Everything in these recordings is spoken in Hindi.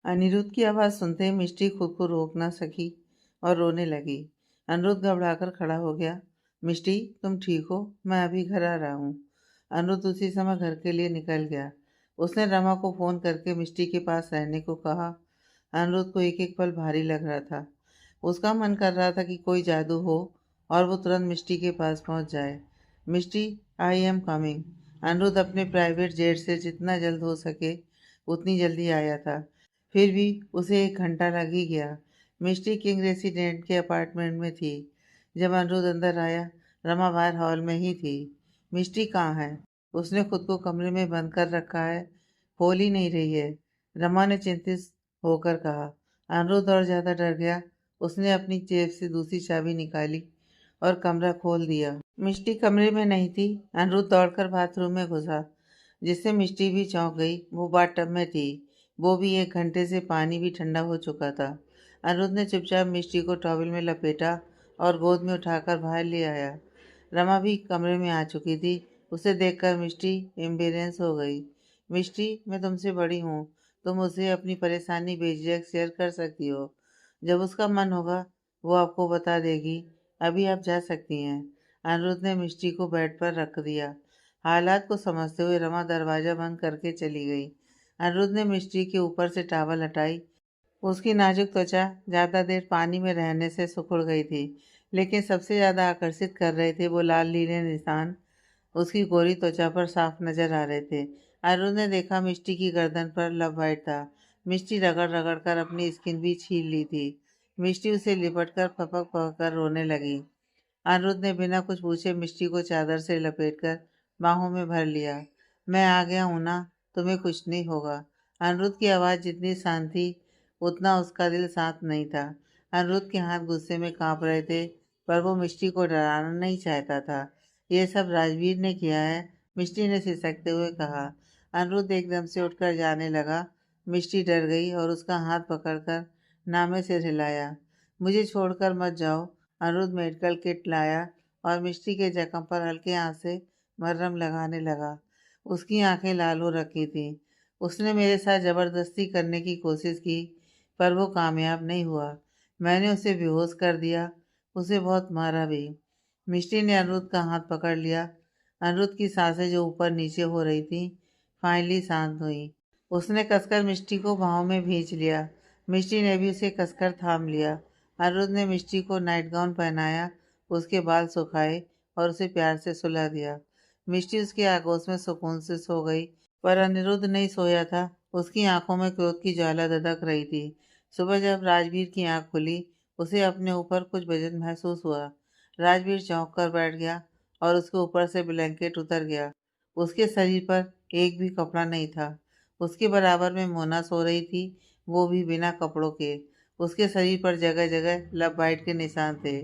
अनिरुद्ध की आवाज़ सुनते ही मिष्टी खुद को रोक ना सकी और रोने लगी। अनिरुद्ध घबराकर खड़ा हो गया। मिष्टी, तुम ठीक हो? मैं अभी घर आ रहा हूँ। अनिरुद्ध उसी समय घर के लिए निकल गया। उसने रमा को फ़ोन करके मिष्टी के पास रहने को कहा। अनिरुद्ध को एक एक पल भारी लग रहा था। उसका मन कर रहा था कि कोई जादू हो और वो तुरंत मिष्टी के पास पहुंच जाए। मिष्टी, आई एम कमिंग। अनिरुद्ध अपने प्राइवेट जेट से जितना जल्द हो सके उतनी जल्दी आया था। फिर भी उसे 1 घंटा लग ही गया। मिष्टी किंग रेसिडेंट के अपार्टमेंट में थी। जब अनिरुद्ध अंदर आया, रमा बाहर हॉल में ही थी। मिष्टी कहाँ है? उसने खुद को कमरे में बंद कर रखा है, खोल ही नहीं रही है। रमा ने चिंतित होकर कहा। अनिरुद्ध और ज्यादा डर गया। उसने अपनी जेब से दूसरी चाबी निकाली और कमरा खोल दिया। मिष्टी कमरे में नहीं थी। अनिरुद्ध दौड़कर बाथरूम में घुसा, जिससे मिष्टी भी चौंक गई। वो बाथटब में थी। वो भी 1 घंटे से पानी भी ठंडा हो चुका था। अनिरुद्ध ने चुपचाप मिष्टी को टॉवल में लपेटा और गोद में उठाकर बाहर ले आया। रमा भी कमरे में आ चुकी थी। उसे देखकर मिष्टी एम्बेरेंस हो गई। मिष्टी, मैं तुमसे बड़ी हूँ। तुम मुझसे अपनी परेशानी बेझिझक शेयर कर सकती हो। जब उसका मन होगा वो आपको बता देगी। अभी आप जा सकती हैं। अनिरुद्ध ने मिष्टी को बेड पर रख दिया। हालात को समझते हुए रमा दरवाजा बंद करके चली गई। अनिरुद्ध ने मिष्टी के ऊपर से टॉवल हटाई। उसकी नाजुक त्वचा ज्यादा देर पानी में रहने से सिकुड़ गई थी, लेकिन सबसे ज्यादा आकर्षित कर रहे थे वो लाल नीले निशान उसकी गोरी त्वचा पर साफ नजर आ रहे थे। अरुण ने देखा मिष्टी की गर्दन पर लव वाइट था। मिष्टी रगड़ रगड़ कर अपनी स्किन भी छील ली थी। मिष्टी उसे लिपट कर फपक फपक कर रोने लगी। अनिरुद्ध ने बिना कुछ पूछे मिष्टी को चादर से लपेटकर बाहों में भर लिया। मैं आ गया हूं ना, तुम्हें कुछ नहीं होगा। अनिरुद्ध की आवाज़ जितनी शांत थी उतना उसका दिल शांत नहीं था। अनिरुद्ध के हाथ गुस्से में कांप रहे थे, पर वो मिष्टी को डराना नहीं चाहता था। ये सब राजवीर ने किया है, मिष्टी ने सिसकते हुए कहा। अनिरुद्ध एकदम से उठकर जाने लगा। मिष्टी डर गई और उसका हाथ पकड़कर नामे से हिलाया। मुझे छोड़कर मत जाओ। अनिरुद्ध मेडिकल किट लाया और मिष्टी के जख्म पर हल्के हाथ से मरहम लगाने लगा। उसकी आंखें लाल हो रखी थीं। उसने मेरे साथ जबरदस्ती करने की कोशिश की, पर वो कामयाब नहीं हुआ। मैंने उसे बेहोश कर दिया, उसे बहुत मारा भी। मिष्टी ने अनिरुद्ध का हाथ पकड़ लिया। अनिरुद्ध की सांसें जो ऊपर नीचे हो रही थीं, फाइनली शांत हुई। उसने कसकर मिष्टी को बाहों में भींच लिया। मिष्टी ने भी उसे कसकर थाम लिया। अनिरुद्ध ने मिष्टी को नाइट गाउन पहनाया, उसके बाल सुखाए और उसे प्यार से सुला दिया। मिष्टी उसके आगोश में सुकून से सो गई, पर अनिरुद्ध नहीं सोया था। उसकी आंखों में क्रोध की ज्वाला धधक रही थी। सुबह जब राजवीर की आंख खुली, उसे अपने ऊपर कुछ वजन महसूस हुआ। राजवीर चौंक कर बैठ गया और उसके ऊपर से ब्लैंकेट उतर गया। उसके शरीर पर एक भी कपड़ा नहीं था। उसके बराबर में मोना सो रही थी, वो भी बिना कपड़ों के। उसके शरीर पर जगह जगह लव बाइट के निशान थे।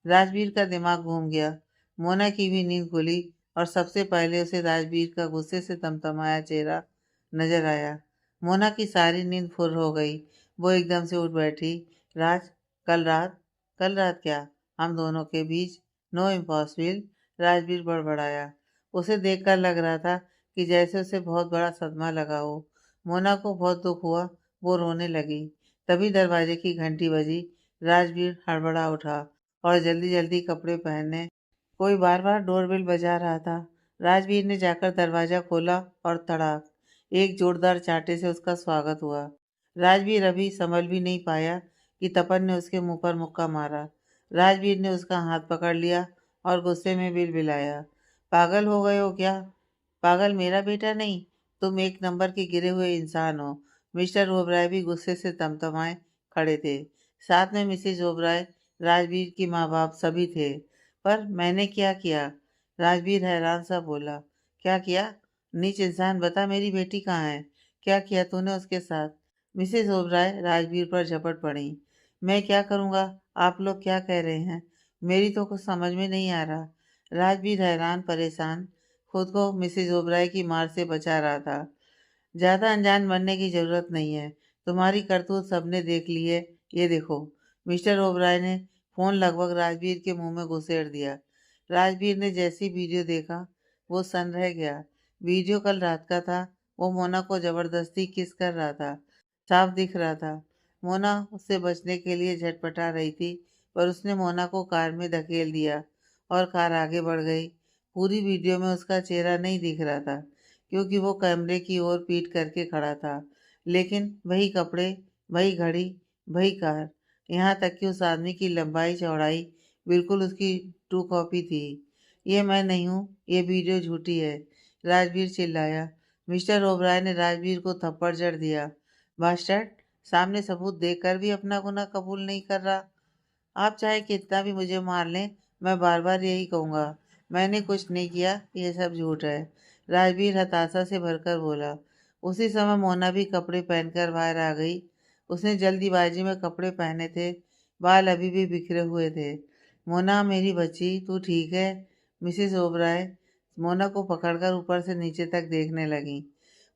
राजवीर का दिमाग घूम गया। मोना की भी नींद खुली और सबसे पहले उसे राजवीर का गुस्से से तमतमाया चेहरा नजर आया। मोना की सारी नींद फुर हो गई। वो एकदम से उठ बैठी। राज, कल रात? कल रात क्या? हम दोनों के बीच? No impossible. राजवीर बड़बड़ाया। उसे देखकर लग रहा था कि जैसे उसे बहुत बड़ा सदमा लगा हो। मोना को बहुत दुख हुआ। वो रोने लगी। तभी दरवाजे की घंटी बजी। राजवीर हड़बड़ा उठा और जल्दी जल्दी कपड़े पहनने कोई बार बार डोरबेल बजा रहा था। राजवीर ने जाकर दरवाजा खोला और तड़ाक एक जोरदार चांटे से उसका स्वागत हुआ। राजवीर अभी संभल भी नहीं पाया कि तपन ने उसके मुंह पर मुक्का मारा। राजवीर ने उसका हाथ पकड़ लिया और गुस्से में बिलबिलाया। पागल हो गए हो क्या? पागल मेरा बेटा नहीं, तुम एक नंबर के गिरे हुए इंसान हो। मिस्टर ओबराय भी गुस्से से तमतमाए खड़े थे। साथ में मिसेज ओबराय, राजवीर की माँ बाप सभी थे। पर मैंने क्या किया? राजवीर हैरान सा बोला। क्या किया? नीच इंसान, बता मेरी बेटी कहाँ है? क्या किया तूने उसके साथ? मिसेज ओबराय राजवीर पर झपट पड़ी। मैं क्या करूँगा? आप लोग क्या कह रहे हैं? मेरी तो कुछ समझ में नहीं आ रहा। राजवीर हैरान परेशान खुद को मिसेज ओबराय की मार से बचा रहा था। ज्यादा अनजान बनने की जरूरत नहीं है। तुम्हारी करतूत सबने देख ली है। ये देखो। मिस्टर ओबराय ने फोन लगभग राजवीर के मुंह में घुसेड़ दिया। राजवीर ने जैसी वीडियो देखा वो सन रह गया। वीडियो कल रात का था। वो मोना को जबरदस्ती किस कर रहा था। साफ दिख रहा था। मोना उससे बचने के लिए झटपटा रही थी, पर उसने मोना को कार में धकेल दिया और कार आगे बढ़ गई। पूरी वीडियो में उसका चेहरा नहीं दिख रहा था, क्योंकि वो कैमरे की ओर पीठ करके खड़ा था। लेकिन वही कपड़े, वही घड़ी, वही कार, यहाँ तक कि उस आदमी की लंबाई चौड़ाई बिल्कुल उसकी ट्रू कॉपी थी। ये मैं नहीं हूँ, ये वीडियो झूठी है, राजवीर चिल्लाया। मिस्टर ओबराय ने राजवीर को थप्पड़ जड़ दिया। बास्टर्ड, सामने सबूत देखकर भी अपना गुनाह कबूल नहीं कर रहा। आप चाहे कितना भी मुझे मार लें, मैं बार बार यही कहूँगा, मैंने कुछ नहीं किया, ये सब झूठ है, राजवीर हताशा से भरकर बोला। उसी समय मोना भी कपड़े पहनकर बाहर आ गई। उसने जल्दीबाजी में कपड़े पहने थे, बाल अभी भी बिखरे हुए थे। मोना मेरी बच्ची, तू ठीक है? मिसेस ओबराय मोना को पकड़कर ऊपर से नीचे तक देखने लगी।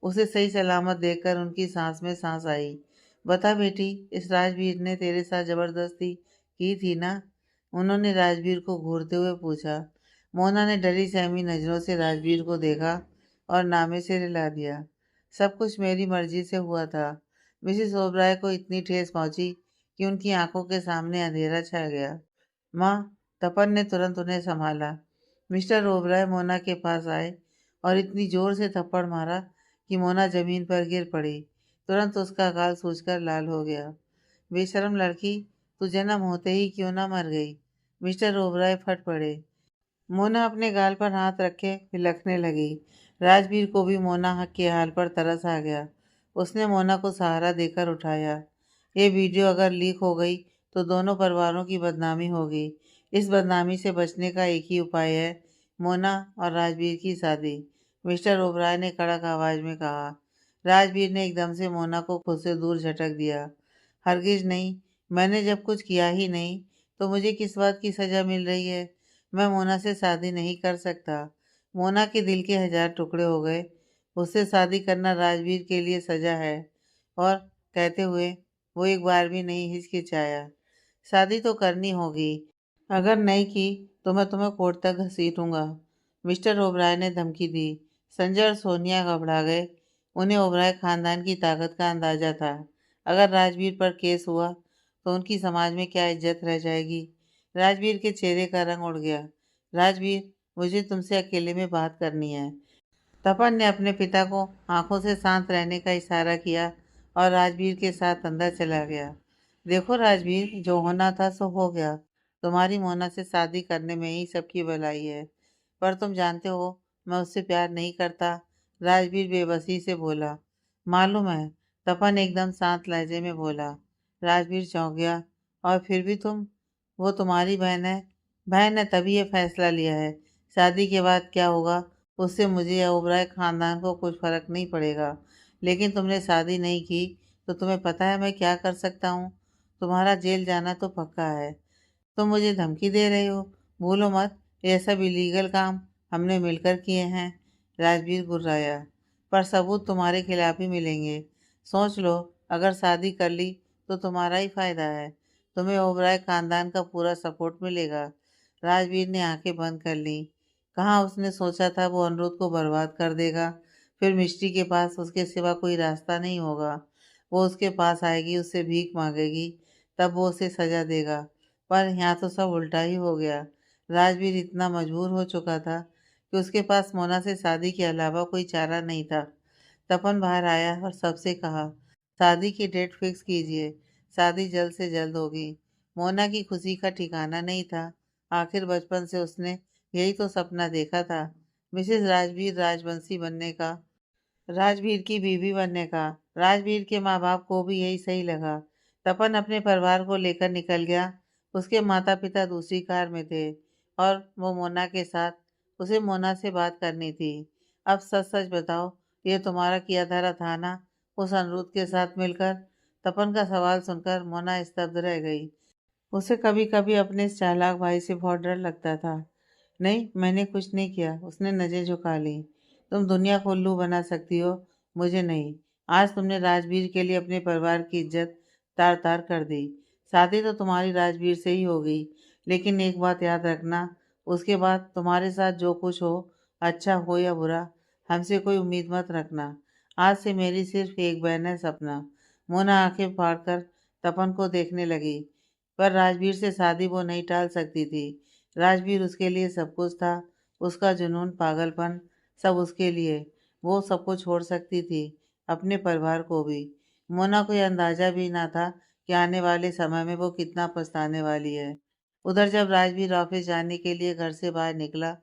उसे सही सलामत देखकर उनकी सांस में सांस आई। बता बेटी, इस राजवीर ने तेरे साथ जबरदस्ती की थी ना? उन्होंने राजवीर को घूरते हुए पूछा। मोना ने डरी सहमी नजरों से राजवीर को देखा और नामे से रिला दिया। सब कुछ मेरी मर्जी से हुआ था। मिसेस ओबराय को इतनी ठेस पहुंची कि उनकी आंखों के सामने अंधेरा छा गया। माँ, तपन ने तुरंत उन्हें संभाला। मिस्टर ओबराय मोना के पास आए और इतनी जोर से थप्पड़ मारा कि मोना जमीन पर गिर पड़ी। तुरंत उसका गाल सूजकर लाल हो गया। बेशरम लड़की, तू जन्म होते ही क्यों ना मर गई? मिस्टर ओबराय फट पड़े। मोना अपने गाल पर हाथ रखे बिलखने लगी। राजवीर को भी मोना के हाल पर तरस आ गया। उसने मोना को सहारा देकर उठाया। ये वीडियो अगर लीक हो गई तो दोनों परिवारों की बदनामी होगी। इस बदनामी से बचने का एक ही उपाय है, मोना और राजवीर की शादी, मिस्टर ओबराय ने कड़क आवाज में कहा। राजवीर ने एकदम से मोना को खुद से दूर झटक दिया। हरगिज नहीं, मैंने जब कुछ किया ही नहीं तो मुझे किस बात की सजा मिल रही है? मैं मोना से शादी नहीं कर सकता। मोना के दिल के 1000 टुकड़े हो गए। उससे शादी करना राजवीर के लिए सजा है। और कहते हुए वो एक बार भी नहीं हिचकिचाया। शादी तो करनी होगी। अगर नहीं की तो मैं तुम्हें कोर्ट तक घसीटूंगा, मिस्टर ओबराय ने धमकी दी। संजय और सोनिया घबरा गए। उन्हें ओबराय खानदान की ताकत का अंदाजा था। अगर राजवीर पर केस हुआ तो उनकी समाज में क्या इज्जत रह जाएगी। राजवीर के चेहरे का रंग उड़ गया। राजवीर, मुझे तुमसे अकेले में बात करनी है। तपन ने अपने पिता को आंखों से शांत रहने का इशारा किया और राजवीर के साथ अंदर चला गया। देखो राजवीर, जो होना था सो हो गया। तुम्हारी मोना से शादी करने में ही सबकी भलाई है। पर तुम जानते हो, मैं उससे प्यार नहीं करता, राजवीर बेबसी से बोला। मालूम है, तपन एकदम शांत लहजे में बोला। राजवीर चौंक गया। और फिर भी तुम, वो तुम्हारी बहन है। बहन है तभी ये फैसला लिया है। शादी के बाद क्या होगा उससे मुझे या ओबराय खानदान को कुछ फर्क नहीं पड़ेगा। लेकिन तुमने शादी नहीं की तो तुम्हें पता है मैं क्या कर सकता हूँ? तुम्हारा जेल जाना तो पक्का है। तुम मुझे धमकी दे रहे हो? भूलो मत, ये सब इलीगल काम हमने मिलकर किए हैं। राजवीर गुर्राया। पर सबूत तुम्हारे खिलाफ ही मिलेंगे। सोच लो, अगर शादी कर ली तो तुम्हारा ही फायदा है। तुम्हें ओबराय खानदान का पूरा सपोर्ट मिलेगा। राजवीर ने आंखें बंद कर ली। कहाँ उसने सोचा था वो अनिरुद्ध को बर्बाद कर देगा। फिर मिष्टी के पास उसके सिवा कोई रास्ता नहीं होगा। वो उसके पास आएगी, उससे भीख मांगेगी, तब वो उसे सजा देगा। पर यहाँ तो सब उल्टा ही हो गया। राजवीर इतना मजबूर हो चुका था कि उसके पास मोना से शादी के अलावा कोई चारा नहीं था। तपन बाहर आया और सबसे कहा, शादी की डेट फिक्स कीजिए। शादी जल्द से जल्द होगी। मोना की खुशी का ठिकाना नहीं था। आखिर बचपन से उसने यही तो सपना देखा था, मिसेस राजवीर राजवंशी बनने का, राजवीर की बीवी बनने का। राजवीर के माँ बाप को भी यही सही लगा। तपन अपने परिवार को लेकर निकल गया। उसके माता पिता दूसरी कार में थे और वो मोना के साथ, उसे मोना से बात करनी थी। अब सच सच बताओ, ये तुम्हारा किया धरा था ना, उस अनिरुद्ध के साथ मिलकर? तपन का सवाल सुनकर मोना स्तब्ध रह गई। उसे कभी कभी अपने इस चालाक भाई से बहुत डर लगता था। नहीं, मैंने कुछ नहीं किया, उसने नज़रें झुका ली। तुम दुनिया को उल्लू बना सकती हो, मुझे नहीं। आज तुमने राजवीर के लिए अपने परिवार की इज्जत तार तार कर दी। शादी तो तुम्हारी राजवीर से ही होगी, लेकिन एक बात याद रखना, उसके बाद तुम्हारे साथ जो कुछ हो, अच्छा हो या बुरा, हमसे कोई उम्मीद मत रखना। आज से मेरी सिर्फ एक बहन है, सपना। मोना आंखें फाड़कर तपन को देखने लगी, पर राजवीर से शादी वो नहीं टाल सकती थी। राजवीर उसके लिए सब कुछ था, उसका जुनून, पागलपन, सब उसके लिए। वो सबको छोड़ सकती थी, अपने परिवार को भी। मोना को यह अंदाजा भी ना था कि आने वाले समय में वो कितना पछताने वाली है। उधर जब राजवीर ऑफिस जाने के लिए घर से बाहर निकला,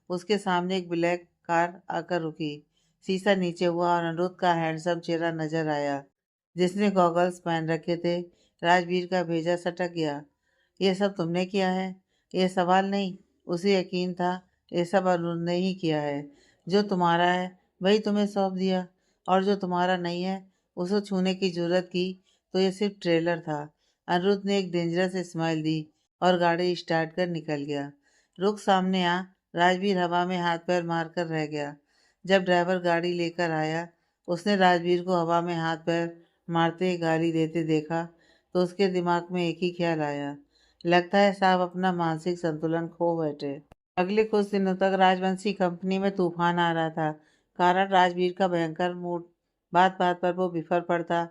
उसके सामने एक ब्लैक कार आकर रुकी। शीशा नीचे हुआ और अनिरुद्ध का हैंडसम चेहरा नजर आया, जिसने गॉगल्स पहन रखे थे। राजवीर का भेजा सटक गया। ये सब तुमने किया है? ये सवाल नहीं, उसे यकीन था ये सब अरुण ने ही किया है। जो तुम्हारा है वही तुम्हें सौंप दिया, और जो तुम्हारा नहीं है उसे छूने की जरूरत की तो ये सिर्फ ट्रेलर था। अनिरुद्ध ने एक डेंजरस स्माइल दी और गाड़ी स्टार्ट कर निकल गया। रुक, सामने आ। राजवीर हवा में हाथ पैर मारकर रह गया। जब ड्राइवर गाड़ी लेकर आया, उसने राजवीर को हवा में हाथ पैर मारते गाली देते देखा तो उसके दिमाग में एक ही ख्याल आया, लगता है साहब अपना मानसिक संतुलन खो बैठे। अगले कुछ दिनों तक राजवंशी कंपनी में तूफान आ रहा था। कारण राजवीर का भयंकर मूड। बात बात पर वो बिफर पड़ता।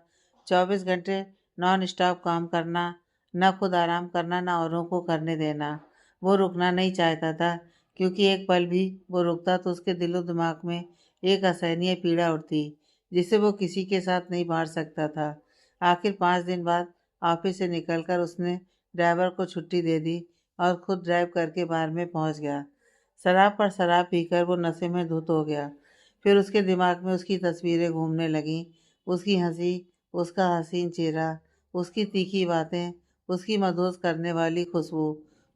24 घंटे नॉन स्टॉप काम करना, न खुद आराम करना, न औरों को करने देना। वो रुकना नहीं चाहता था, क्योंकि एक पल भी वो रुकता तो उसके दिलो दिमाग में एक असहनीय पीड़ा उठती, जिसे वो किसी के साथ नहीं बांट सकता था। आखिर 5 दिन बाद ऑफिस से निकलकर उसने ड्राइवर को छुट्टी दे दी और खुद ड्राइव करके बार में पहुंच गया। शराब पर शराब पीकर वो नशे में धुत हो गया। फिर उसके दिमाग में उसकी तस्वीरें घूमने लगीं। उसकी हंसी, उसका हसीन चेहरा, उसकी तीखी बातें, उसकी मदहोश करने वाली खुशबू,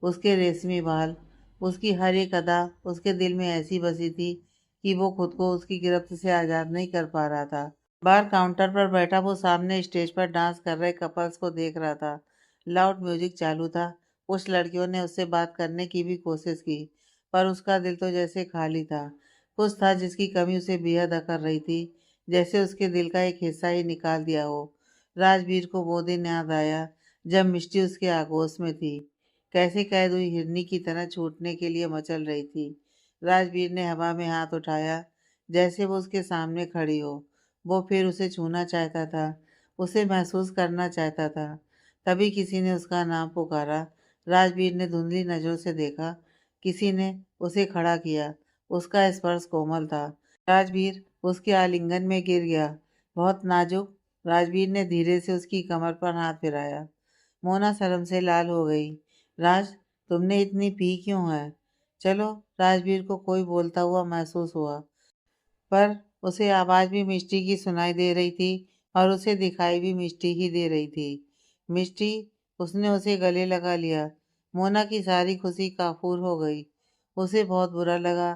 उसके रेशमी बाल, उसकी हर एक अदा उसके दिल में ऐसी बसी थी कि वो खुद को उसकी गिरफ्त से आज़ाद नहीं कर पा रहा था। बार काउंटर पर बैठा वो सामने स्टेज पर डांस कर रहे कपल्स को देख रहा था। लाउड म्यूजिक चालू था। कुछ लड़कियों ने उससे बात करने की भी कोशिश की, पर उसका दिल तो जैसे खाली था। कुछ था जिसकी कमी उसे बेहद अकर रही थी, जैसे उसके दिल का एक हिस्सा ही निकाल दिया हो। राजवीर को वो दिन याद आया जब मिष्टी उसके आगोश में थी, कैसे कैद हुई हिरनी की तरह छूटने के लिए मचल रही थी। राजवीर ने हवा में हाथ उठाया, जैसे वो उसके सामने खड़ी हो। वो फिर उसे छूना चाहता था, उसे महसूस करना चाहता था। तभी किसी ने उसका नाम पुकारा। राजवीर ने धुंधली नजरों से देखा, किसी ने उसे खड़ा किया। उसका स्पर्श कोमल था। राजवीर उसके आलिंगन में गिर गया, बहुत नाजुक। राजवीर ने धीरे से उसकी कमर पर हाथ फिराया। मोना शर्म से लाल हो गई। राज, तुमने इतनी पी क्यों है? चलो। राजवीर को कोई बोलता हुआ महसूस हुआ, पर उसे आवाज भी मिष्टी की सुनाई दे रही थी और उसे दिखाई भी मिष्टी ही दे रही थी। मिष्टी, उसने उसे गले लगा लिया। मोना की सारी खुशी काफूर हो गई। उसे बहुत बुरा लगा,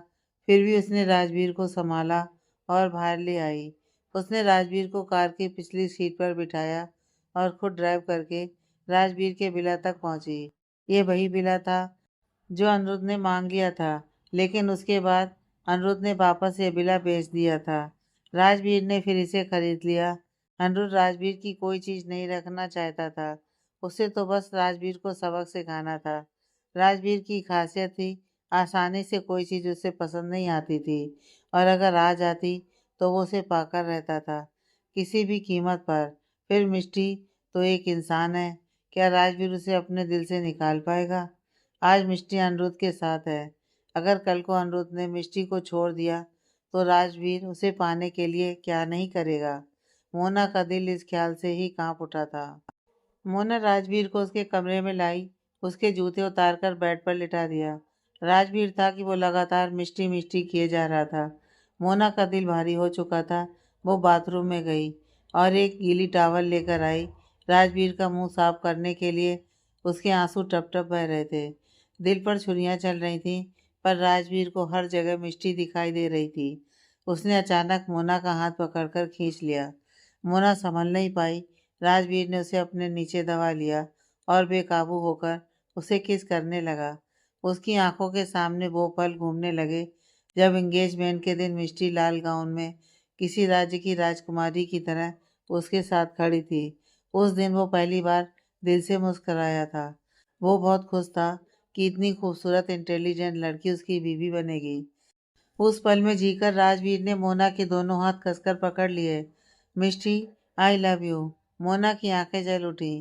फिर भी उसने राजवीर को संभाला और बाहर ले आई। उसने राजवीर को कार की पिछली सीट पर बिठाया और खुद ड्राइव करके राजवीर के विला तक पहुंची। ये वही विला था जो अनिरुद्ध ने मांग लिया था, लेकिन उसके बाद अनिरुद्ध ने वापस ये विला बेच दिया था। राजवीर ने फिर इसे खरीद लिया। अनिरुद्ध राजवीर की कोई चीज नहीं रखना चाहता था, उसे तो बस राजवीर को सबक सिखाना था। राजवीर की खासियत थी, आसानी से कोई चीज उसे पसंद नहीं आती थी, और अगर आ जाती तो वो उसे पाकर रहता था, किसी भी कीमत पर। फिर मिष्टी तो एक इंसान है, क्या राजवीर उसे अपने दिल से निकाल पाएगा? आज मिष्टी अनिरुद्ध के साथ है। अगर कल को अनिरुद्ध ने मिष्टी को छोड़ दिया तो राजवीर उसे पाने के लिए क्या नहीं करेगा। मोना का दिल इस ख्याल से ही कांप उठा था। मोना राजवीर को उसके कमरे में लाई, उसके जूते उतारकर बेड पर लिटा दिया। राजवीर था कि वो लगातार मिष्टी मिष्टी किए जा रहा था। मोना का दिल भारी हो चुका था। वो बाथरूम में गई और एक गीली टॉवल लेकर आई। राजवीर का मुंह साफ करने के लिए उसके आंसू टप टप बह रहे थे। दिल पर छुरियां चल रही थीं, पर राजवीर को हर जगह मिष्टी दिखाई दे रही थी। उसने अचानक मोना का हाथ पकड़कर खींच लिया। मोना संभल नहीं पाई। राजवीर ने उसे अपने नीचे दबा लिया और बेकाबू होकर उसे किस करने लगा। उसकी आंखों के सामने वो पल घूमने लगे जब एंगेजमेंट के दिन मिष्टी लाल गाउन में किसी राज्य की राजकुमारी की तरह उसके साथ खड़ी थी। उस दिन वो पहली बार दिल से मुस्कराया था। वो बहुत खुश था कि इतनी खूबसूरत इंटेलिजेंट लड़की उसकी बीवी बनेगी। उस पल में जीकर राजवीर ने मोना के दोनों हाथ कसकर पकड़ लिए। मिष्टी, आई लव यू। मोना की आंखें जल उठी।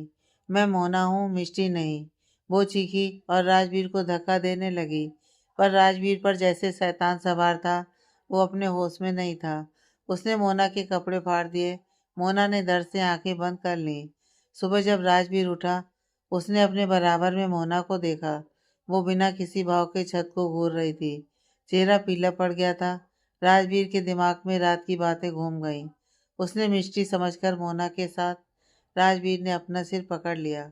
मैं मोना हूँ, मिष्टी नहीं, वो चीखी और राजवीर को धक्का देने लगी। पर राजवीर पर जैसे शैतान सवार था, वो अपने होश में नहीं था। उसने मोना के कपड़े फाड़ दिए। मोना ने दर्द से आंखें बंद कर लीं। सुबह जब राजवीर उठा, उसने अपने बराबर में मोना को देखा। वो बिना किसी भाव के छत को घूर रही थी। चेहरा पीला पड़ गया था। राजवीर के दिमाग में रात की बातें घूम गईं। उसने मिष्टी समझकर मोना के साथ राजवीर ने अपना सिर पकड़ लिया।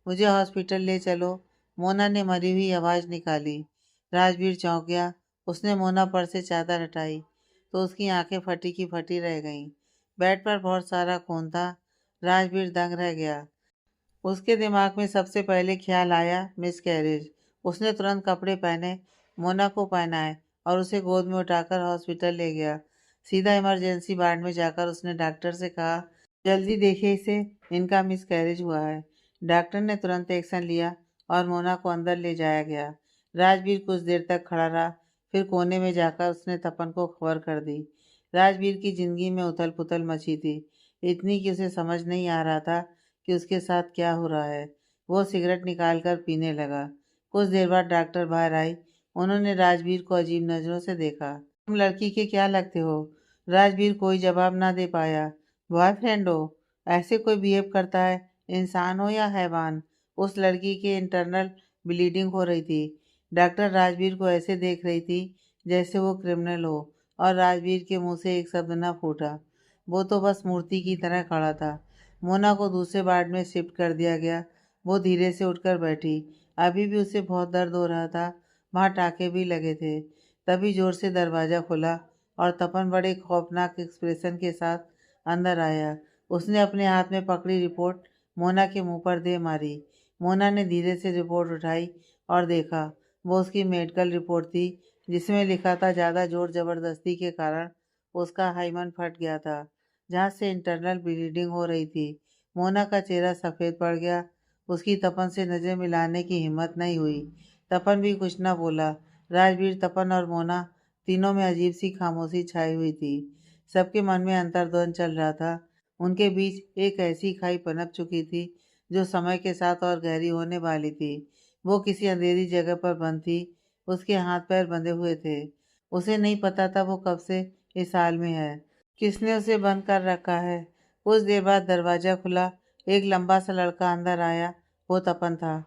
मुझे हॉस्पिटल ले चलो, मोना ने मरी हुई आवाज़ निकाली। राजवीर चौंक गया। उसने मोना पर से चादर हटाई तो उसकी आंखें फटी की फटी रह गईं। बेड पर बहुत सारा खून था। राजवीर दंग रह गया। उसके दिमाग में सबसे पहले ख्याल आया मिस कैरेज। उसने तुरंत कपड़े पहने, मोना को पहनाए और उसे गोद में उठाकर हॉस्पिटल ले गया। सीधा इमरजेंसी वार्ड में जाकर उसने डॉक्टर से कहा, जल्दी देखिए इसे, इनका मिस कैरेज हुआ है। डॉक्टर ने तुरंत एक्शन लिया और मोना को अंदर ले जाया गया। राजवीर कुछ देर तक खड़ा रहा, फिर कोने में जाकर उसने तपन को खबर कर दी। राजवीर की जिंदगी में उथल पुथल मची थी, इतनी कि उसे समझ नहीं आ रहा था कि उसके साथ क्या हो रहा है। वो सिगरेट निकालकर पीने लगा। कुछ देर बाद डॉक्टर बाहर आई। उन्होंने राजवीर को अजीब नज़रों से देखा। तुम लड़की के क्या लगते हो? राजवीर कोई जवाब ना दे पाया। बॉयफ्रेंड हो? ऐसे कोई बिहेव करता है? इंसान हो या हैवान? उस लड़की के इंटरनल ब्लीडिंग हो रही थी। डॉक्टर राजवीर को ऐसे देख रही थी जैसे वो क्रिमिनल हो, और राजवीर के मुंह से एक शब्द न फूटा। वो तो बस मूर्ति की तरह खड़ा था। मोना को दूसरे वार्ड में शिफ्ट कर दिया गया। वो धीरे से उठकर बैठी। अभी भी उसे बहुत दर्द हो रहा था। वहाँ टाँके भी लगे थे। तभी जोर से दरवाज़ा खुला और तपन बड़े खौफनाक एक्सप्रेशन के साथ अंदर आया। उसने अपने हाथ में पकड़ी रिपोर्ट मोना के मुंह पर दे मारी। मोना ने धीरे से रिपोर्ट उठाई और देखा। वो उसकी मेडिकल रिपोर्ट थी, जिसमें लिखा था ज़्यादा जोर ज़बरदस्ती के कारण उसका हाइमन फट गया था, जहाँ से इंटरनल ब्लीडिंग हो रही थी। मोना का चेहरा सफ़ेद पड़ गया। उसकी तपन से नज़र मिलाने की हिम्मत नहीं हुई। तपन भी कुछ न बोला। राजवीर, तपन और मोना तीनों में अजीब सी खामोशी छाई हुई थी। सबके मन में अंतर्द्वंद चल रहा था। उनके बीच एक ऐसी खाई पनप चुकी थी जो समय के साथ और गहरी होने वाली थी। वो किसी अंधेरी जगह पर बंद थी। उसके हाथ पैर बंधे हुए थे। उसे नहीं पता था वो कब से इस हाल में है, किसने उसे बंद कर रखा है। कुछ देर बाद दरवाज़ा खुला। एक लंबा सा लड़का अंदर आया। वो तपन था।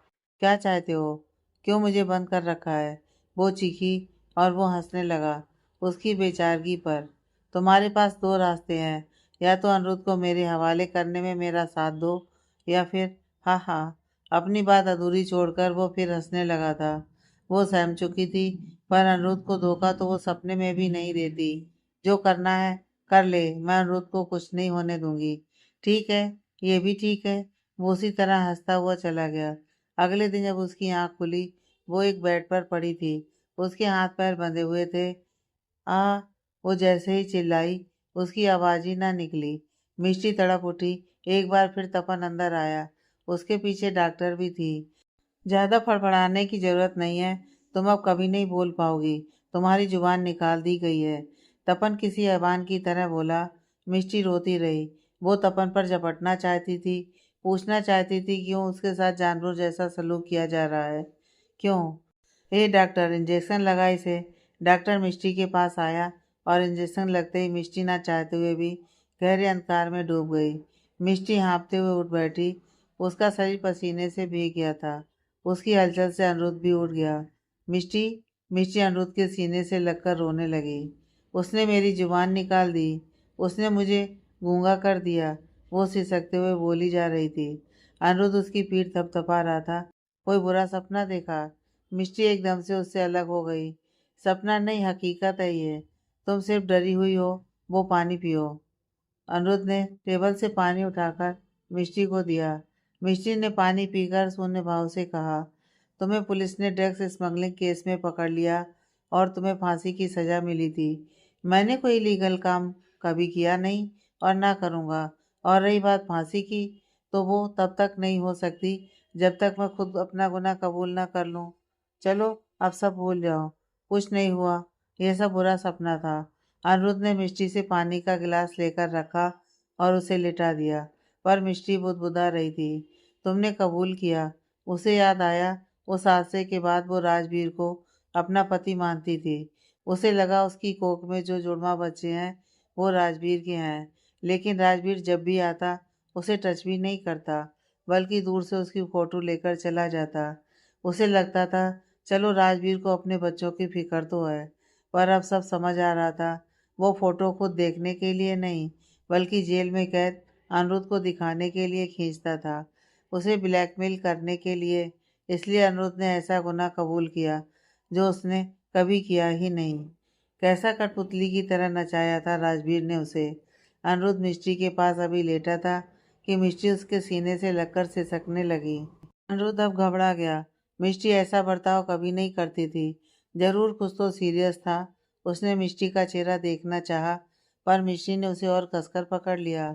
क्या चाहते हो? क्यों मुझे बंद कर रखा है? वो चीखी और वो हंसने लगा उसकी बेचारगी पर। तुम्हारे पास दो रास्ते हैं, या तो अनिरुद्ध को मेरे हवाले करने में मेरा साथ दो, या फिर हाँ हाँ। अपनी बात अधूरी छोड़कर वो फिर हंसने लगा था। वो सहम चुकी थी, पर अनिरुद्ध को धोखा तो वो सपने में भी नहीं देती। जो करना है कर ले, मैं अनिरुद्ध को कुछ नहीं होने दूंगी। ठीक है, ये भी ठीक है। वो उसी तरह हंसता हुआ चला गया। अगले दिन जब उसकी आंख खुली, वो एक बेड पर पड़ी थी। उसके हाथ पैर बंधे हुए थे। आ, वो जैसे ही चिल्लाई, उसकी आवाज़ ही ना निकली। मिष्टी तड़प उठी। एक बार फिर तपन अंदर आया। उसके पीछे डॉक्टर भी थी। ज़्यादा फड़फड़ाने की ज़रूरत नहीं है, तुम अब कभी नहीं बोल पाओगी। तुम्हारी जुबान निकाल दी गई है। तपन किसी हैवान की तरह बोला। मिष्टी रोती रही। वो तपन पर झपटना चाहती थी, पूछना चाहती थी क्यों उसके साथ जानवर जैसा सलूक किया जा रहा है। क्यों? ए डॉक्टर, इंजेक्शन लगा इसे। डॉक्टर मिष्टी के पास आया और इंजेक्शन लगते ही मिष्टी ना चाहते हुए भी गहरे अंधकार में डूब गई। मिष्टी हाँफते हुए उठ बैठी। उसका शरीर पसीने से भीग गया था। उसकी हलचल से अनिरुद्ध भी उठ गया। मिष्टी, मिष्टी अनिरुद्ध के सीने से लगकर रोने लगी। उसने मेरी जुबान निकाल दी। उसने मुझे गूंगा कर दिया। वो सिसकते हुए बोली जा रही थी। अनिरुद्ध उसकी पीठ थपथपा रहा था। कोई बुरा सपना देखा? मिष्टी एकदम से उससे अलग हो गई। सपना नहीं, हकीकत है ये। तुम सिर्फ डरी हुई हो। वो पानी पियो। अनिरुद्ध ने टेबल से पानी उठाकर मिष्टी को दिया। मिष्टी ने पानी पीकर शून्य भाव से कहा, तुम्हें पुलिस ने ड्रग्स स्मगलिंग केस में पकड़ लिया और तुम्हें फांसी की सज़ा मिली थी। मैंने कोई लीगल काम कभी किया नहीं और ना करूँगा। और रही बात फांसी की, तो वो तब तक नहीं हो सकती जब तक मैं खुद अपना गुनाह कबूल ना कर लूँ। चलो, अब सब भूल जाओ। कुछ नहीं हुआ। यह सब बुरा सपना था। अनिरुद्ध ने मिष्टी से पानी का गिलास लेकर रखा और उसे लिटा दिया। पर मिष्टी बुदबुदा रही थी। तुमने कबूल किया। उसे याद आया उस हादसे के बाद वो राजवीर को अपना पति मानती थी। उसे लगा उसकी कोख में जो जुड़वा बच्चे हैं वो राजवीर के हैं। लेकिन राजवीर जब भी आता उसे टच भी नहीं करता, बल्कि दूर से उसकी फोटो लेकर चला जाता। उसे लगता था चलो राजवीर को अपने बच्चों की फिक्र तो है। पर अब सब समझ आ रहा था, वो फोटो खुद देखने के लिए नहीं, बल्कि जेल में कैद अनिरुद्ध को दिखाने के लिए खींचता था, उसे ब्लैकमेल करने के लिए। इसलिए अनिरुद्ध ने ऐसा गुनाह कबूल किया जो उसने कभी किया ही नहीं। कैसा कठपुतली की तरह नचाया था राजवीर ने उसे। अनिरुद्ध मिस्ट्री के पास अभी लेटा था कि मिस्ट्री उसके सीने से लगकर सिसकने लगी। अनिरुद्ध अब घबरा गया। मिस्ट्री ऐसा बर्ताव कभी नहीं करती थी। जरूर कुछ तो सीरियस था। उसने मिस्ट्री का चेहरा देखना चाहा, पर मिस्ट्री ने उसे और कसकर पकड़ लिया।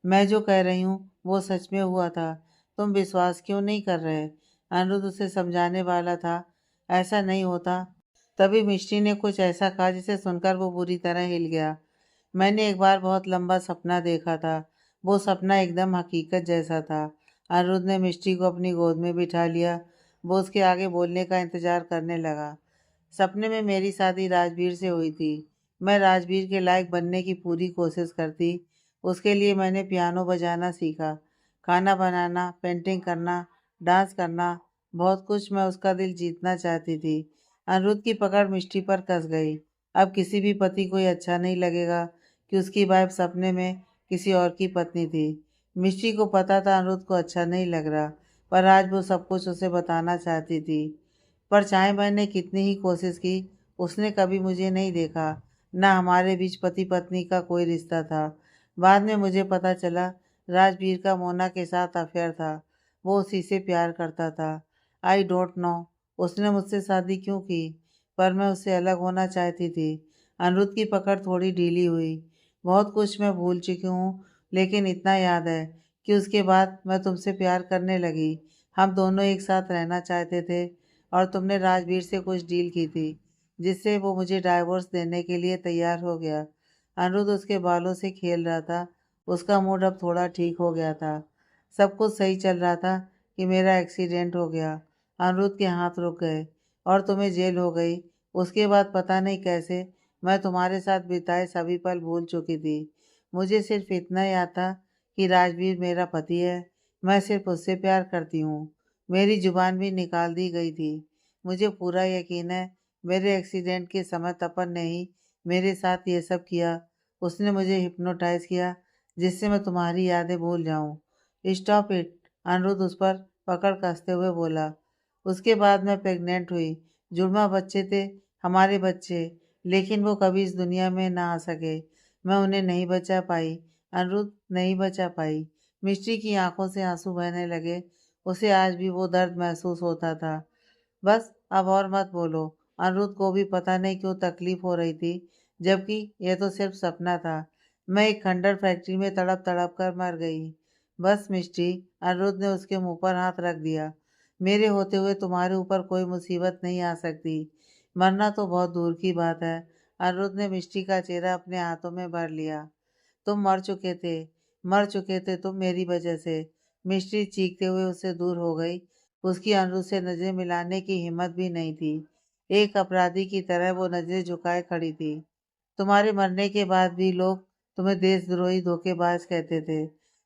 मैं जो कह रही हूँ वो सच में हुआ था। तुम विश्वास क्यों नहीं कर रहे? अनिरुद्ध उसे समझाने वाला था, ऐसा नहीं होता। तभी मिस्ट्री ने कुछ ऐसा कहा जिसे सुनकर वो बुरी तरह हिल गया। मैंने एक बार बहुत लंबा सपना देखा था। वो सपना एकदम हकीकत जैसा था। अनिरुद्ध ने मिस्ट्री को अपनी गोद में बिठा लिया। वो उसके आगे बोलने का इंतजार करने लगा। सपने में मेरी शादी राजवीर से हुई थी। मैं राजवीर के लायक बनने की पूरी कोशिश करती। उसके लिए मैंने पियानो बजाना सीखा, खाना बनाना, पेंटिंग करना, डांस करना, बहुत कुछ। मैं उसका दिल जीतना चाहती थी। अनिरुद्ध की पकड़ मिष्टी पर कस गई। अब किसी भी पति को ये अच्छा नहीं लगेगा कि उसकी वाइफ सपने में किसी और की पत्नी थी। मिष्टी को पता था अनिरुद्ध को अच्छा नहीं लग रहा, पर आज वो सब कुछ उसे बताना चाहती थी। पर चाहे मैंने कितनी ही कोशिश की, उसने कभी मुझे नहीं देखा। न हमारे बीच पति पत्नी का कोई रिश्ता था। बाद में मुझे पता चला राजवीर का मोना के साथ अफेयर था। वो उसी से प्यार करता था। आई डोंट नो उसने मुझसे शादी क्यों की, पर मैं उससे अलग होना चाहती थी। अनिरुद्ध की पकड़ थोड़ी ढीली हुई। बहुत कुछ मैं भूल चुकी हूँ, लेकिन इतना याद है कि उसके बाद मैं तुमसे प्यार करने लगी। हम दोनों एक साथ रहना चाहते थे, और तुमने राजवीर से कुछ डील की थी जिससे वो मुझे डाइवोर्स देने के लिए तैयार हो गया। अनिरुद्ध उसके बालों से खेल रहा था। उसका मूड अब थोड़ा ठीक हो गया था। सब कुछ सही चल रहा था कि मेरा एक्सीडेंट हो गया। अनिरुद्ध के हाथ रुक गए और तुम्हें जेल हो गई। उसके बाद पता नहीं कैसे मैं तुम्हारे साथ बिताए सभी पल भूल चुकी थी। मुझे सिर्फ इतना याद था कि राजवीर मेरा पति है। मैं सिर्फ उससे प्यार करती हूँ। मेरी जुबान भी निकाल दी गई थी। मुझे पूरा यकीन है मेरे एक्सीडेंट के समय तपन ने ही मेरे साथ ये सब किया। उसने मुझे हिप्नोटाइज किया जिससे मैं तुम्हारी यादें भूल जाऊं। स्टॉप इट, अनिरुद्ध उस पर पकड़ कसते हुए बोला। उसके बाद मैं प्रेग्नेंट हुई। जुड़वा बच्चे थे, हमारे बच्चे, लेकिन वो कभी इस दुनिया में ना आ सके। मैं उन्हें नहीं बचा पाई। अनिरुद्ध, नहीं बचा पाई। मिस्ट्री की आंखों से आंसू बहने लगे। उसे आज भी वो दर्द महसूस होता था। बस अब और मत बोलो। अनिरुद्ध को भी पता नहीं क्यों तकलीफ हो रही थी, जबकि यह तो सिर्फ सपना था। मैं एक खंडर फैक्ट्री में तड़प तड़प कर मर गई। बस मिस्टी, अनिरुद्ध ने उसके मुंह पर हाथ रख दिया। मेरे होते हुए तुम्हारे ऊपर कोई मुसीबत नहीं आ सकती। मरना तो बहुत दूर की बात है। अनिरुद्ध ने मिस्टी का चेहरा अपने हाथों में भर लिया। तुम मर चुके थे, मर चुके थे तुम मेरी वजह से। मिस्ट्री चीखते हुए उससे दूर हो गई। उसकी अनिरुद्ध से नजरें मिलाने की हिम्मत भी नहीं थी। एक अपराधी की तरह वो नजरें झुकाए खड़ी थी। तुम्हारे मरने के बाद भी लोग तुम्हें देशद्रोही धोखेबाज कहते थे।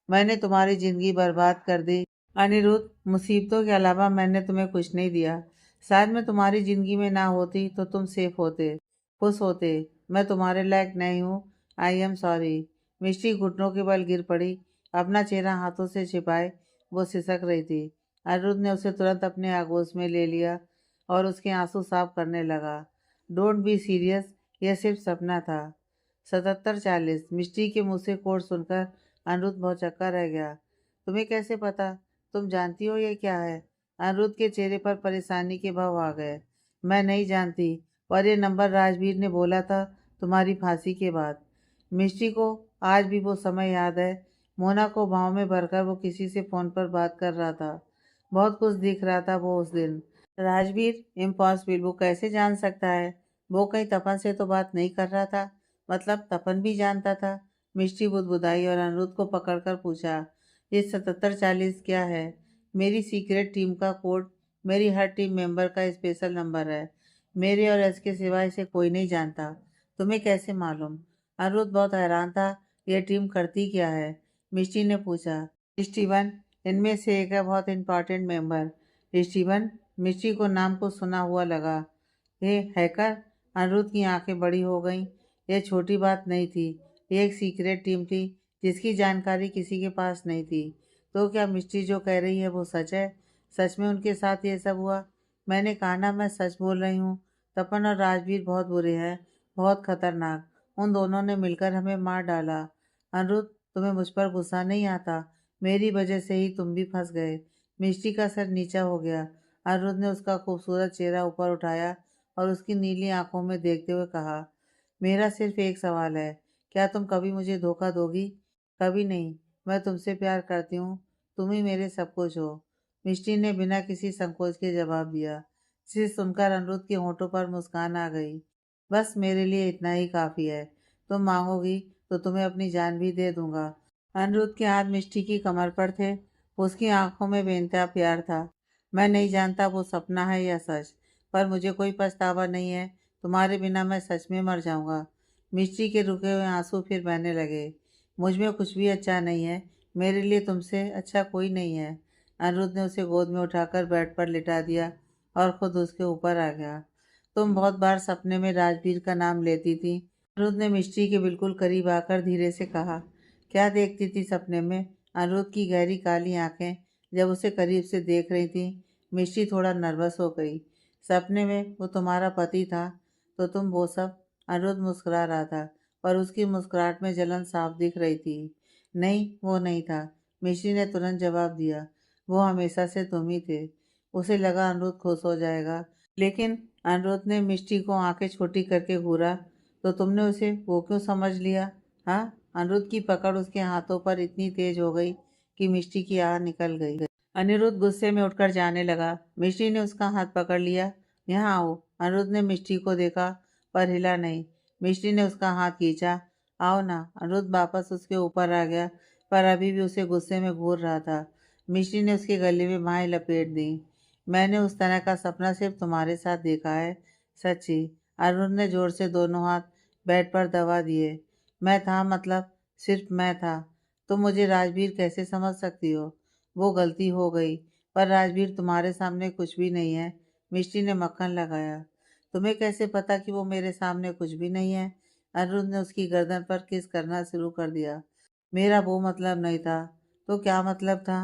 मैंने तुम्हारी जिंदगी बर्बाद कर दी। अनिरुद्ध, मुसीबतों के अलावा मैंने तुम्हें कुछ नहीं दिया। शायद मैं तुम्हारी जिंदगी में ना होती तो तुम सेफ होते, खुश होते। मैं तुम्हारे लायक नहीं हूँ। I am sorry. मिष्टी घुटनों के बल गिर पड़ी। अपना चेहरा हाथों से छिपाए वो सिसक रही थी। अनिरुद्ध ने उसे तुरंत अपने आगोश में ले लिया और उसके आंसू साफ करने लगा। डोंट बी सीरियस, यह सिर्फ सपना था। 77-40। मिष्टी के मुंह से कोड सुनकर अनिरुद्ध भौचक्का रह गया। तुम्हें कैसे पता? तुम जानती हो ये क्या है? अनिरुद्ध के चेहरे पर परेशानी के भाव आ गए। मैं नहीं जानती, और ये नंबर राजवीर ने बोला था तुम्हारी फांसी के बाद। मिष्टी को आज भी वो समय याद है। मोना को भाव में भरकर वो किसी से फोन पर बात कर रहा था। बहुत कुछ दिख रहा था वो उस दिन। राजवीर, इम्पॉसिबल, वो कैसे जान सकता है? वो कहीं तपन से तो बात नहीं कर रहा था? मतलब तपन भी जानता था? मिष्टी बुदबुदाई और अनिरुद्ध को पकड़कर पूछा, ये 7740 क्या है? मेरी सीक्रेट टीम का कोड, मेरी हर टीम मेंबर का स्पेशल नंबर है। मेरे और एस के सिवा इसे कोई नहीं जानता। तुम्हें कैसे मालूम? अनिरुद्ध बहुत हैरान था। यह टीम करती क्या है? मिष्टी ने पूछा। स्टीवन, इनमें से एक है बहुत इंपॉर्टेंट मेंबर। स्टीवन, मिष्टी को नाम को सुना हुआ लगा। ये हैकर? अनिरुद्ध की आंखें बड़ी हो गईं। यह छोटी बात नहीं थी। यह एक सीक्रेट टीम थी जिसकी जानकारी किसी के पास नहीं थी। तो क्या मिष्टी जो कह रही है वो सच है? सच में उनके साथ ये सब हुआ? मैंने कहा ना, मैं सच बोल रही हूँ। तपन और राजवीर बहुत बुरे हैं, बहुत खतरनाक। उन दोनों ने मिलकर हमें मार डाला। अनिरुद्ध, तुम्हें मुझ पर गुस्सा नहीं आता? मेरी वजह से ही तुम भी फंस गए। मिष्टी का सर नीचा हो गया। अनिरुद्ध ने उसका खूबसूरत चेहरा ऊपर उठाया और उसकी नीली आंखों में देखते हुए कहा, मेरा सिर्फ एक सवाल है, क्या तुम कभी मुझे धोखा दोगी? कभी नहीं। मैं तुमसे प्यार करती हूँ। तुम ही मेरे सब कुछ हो। मिष्टी ने बिना किसी संकोच के जवाब दिया। जिसे सुनकर अनिरुद्ध के होठों पर मुस्कान आ गई। बस मेरे लिए इतना ही काफी है। तुम मांगोगी तो तुम्हें अपनी जान भी दे दूंगा। अनिरुद्ध के हाथ मिष्टी की कमर पर थे। उसकी आंखों में बेइंतहा प्यार था। मैं नहीं जानता वो सपना है या सच, पर मुझे कोई पछतावा नहीं है। तुम्हारे बिना मैं सच में मर जाऊंगा। मिष्टी के रुके हुए आंसू फिर बहने लगे। मुझ में कुछ भी अच्छा नहीं है। मेरे लिए तुमसे अच्छा कोई नहीं है। अनिरुद्ध ने उसे गोद में उठाकर बेड पर लिटा दिया और खुद उसके ऊपर आ गया। तुम बहुत बार सपने में राजवीर का नाम लेती थी। अनिरुद्ध ने मिष्टी के बिल्कुल करीब आकर धीरे से कहा। क्या देखती थी सपने में? अनिरुद्ध की गहरी काली आंखें जब उसे करीब से देख रही थी, मिष्टी थोड़ा नर्वस हो गई। सपने में वो तुम्हारा पति था तो तुम वो सब? अनिरुद्ध मुस्कुरा रहा था, पर उसकी मुस्कुराहट में जलन साफ दिख रही थी। नहीं, वो नहीं था। मिष्टी ने तुरंत जवाब दिया। वो हमेशा से तुम ही थे। उसे लगा अनिरुद्ध खुश हो जाएगा, लेकिन अनिरुद्ध ने मिष्टी को आंखें छोटी करके घूरा। तो तुमने उसे वो क्यों समझ लिया? हाँ? अनिरुद्ध की पकड़ उसके हाथों पर इतनी तेज हो गई कि मिष्टी की आह निकल गई। अनिरुद्ध गुस्से में उठकर जाने लगा। मिष्टी ने उसका हाथ पकड़ लिया। यहाँ आओ। अनिरुद्ध ने मिष्टी को देखा, पर हिला नहीं। मिष्टी ने उसका हाथ खींचा। आओ ना। अनिरुद्ध वापस उसके ऊपर आ गया, पर अभी भी उसे गुस्से में घूर रहा था। मिष्टी ने उसके गले में बाहें लपेट दी। मैंने उस तरह का सपना सिर्फ तुम्हारे साथ देखा है, सच्ची। अनिरुद्ध ने जोर से दोनों हाथ बेड पर दबा दिए। मैं था, मतलब सिर्फ मैं था। तुम मुझे राजवीर कैसे समझ सकती हो? वो गलती हो गई, पर राजवीर तुम्हारे सामने कुछ भी नहीं है। मिष्टी ने मक्खन लगाया। तुम्हें कैसे पता कि वो मेरे सामने कुछ भी नहीं है? अनिरुद्ध ने उसकी गर्दन पर किस करना शुरू कर दिया। मेरा वो मतलब नहीं था। तो क्या मतलब था?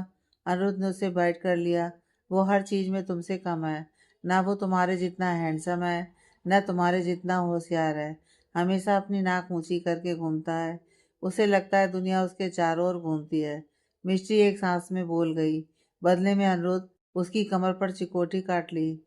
अनिरुद्ध ने उसे बाइट कर लिया। वो हर चीज में तुमसे कम है। ना वो तुम्हारे जितना हैंडसम है, न तुम्हारे जितना होशियार है। हमेशा अपनी नाक ऊंची करके घूमता है। उसे लगता है दुनिया उसके चारों ओर घूमती है। मिष्टी एक सांस में बोल गई। बदले में अनिरुद्ध उसकी कमर पर चिकोटी काट ली।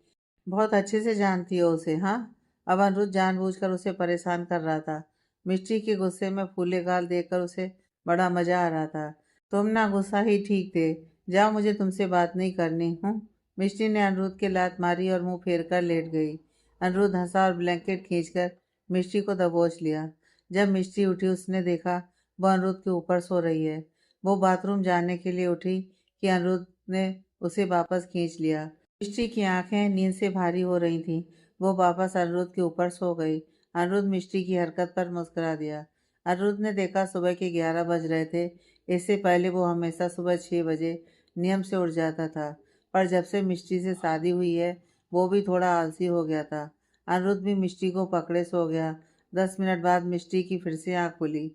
बहुत अच्छे से जानती हो उसे, हाँ? अब अनिरुद्ध जानबूझकर उसे परेशान कर रहा था। मिष्टी के गुस्से में फूले गाल देखकर उसे बड़ा मजा आ रहा था। तुम ना गुस्सा ही ठीक थे। जाओ, मुझे तुमसे बात नहीं करनी। हूँ? मिष्टी ने अनिरुद्ध के लात मारी और मुंह फेर कर लेट गई। अनिरुद्ध हंसा और ब्लैंकेट खींचकर मिष्टी को दबोच लिया। जब मिष्टी उठी, उसने देखा वो अनिरुद्ध के ऊपर सो रही है। वो बाथरूम जाने के लिए उठी कि अनिरुद्ध ने उसे वापस खींच लिया। मिष्टी की आंखें नींद से भारी हो रही थीं। वो वापस अनिरुद्ध के ऊपर सो गई। अनिरुद्ध मिष्टी की हरकत पर मुस्कुरा दिया। अनिरुद्ध ने देखा सुबह के 11 बज रहे थे। इससे पहले वो हमेशा सुबह 6 बजे नियम से उठ जाता था, पर जब से मिष्टी से शादी हुई है, वो भी थोड़ा आलसी हो गया था। अनिरुद्ध भी मिष्टी को पकड़े सो गया। 10 मिनट बाद मिष्टी की फिर से आँख खुली।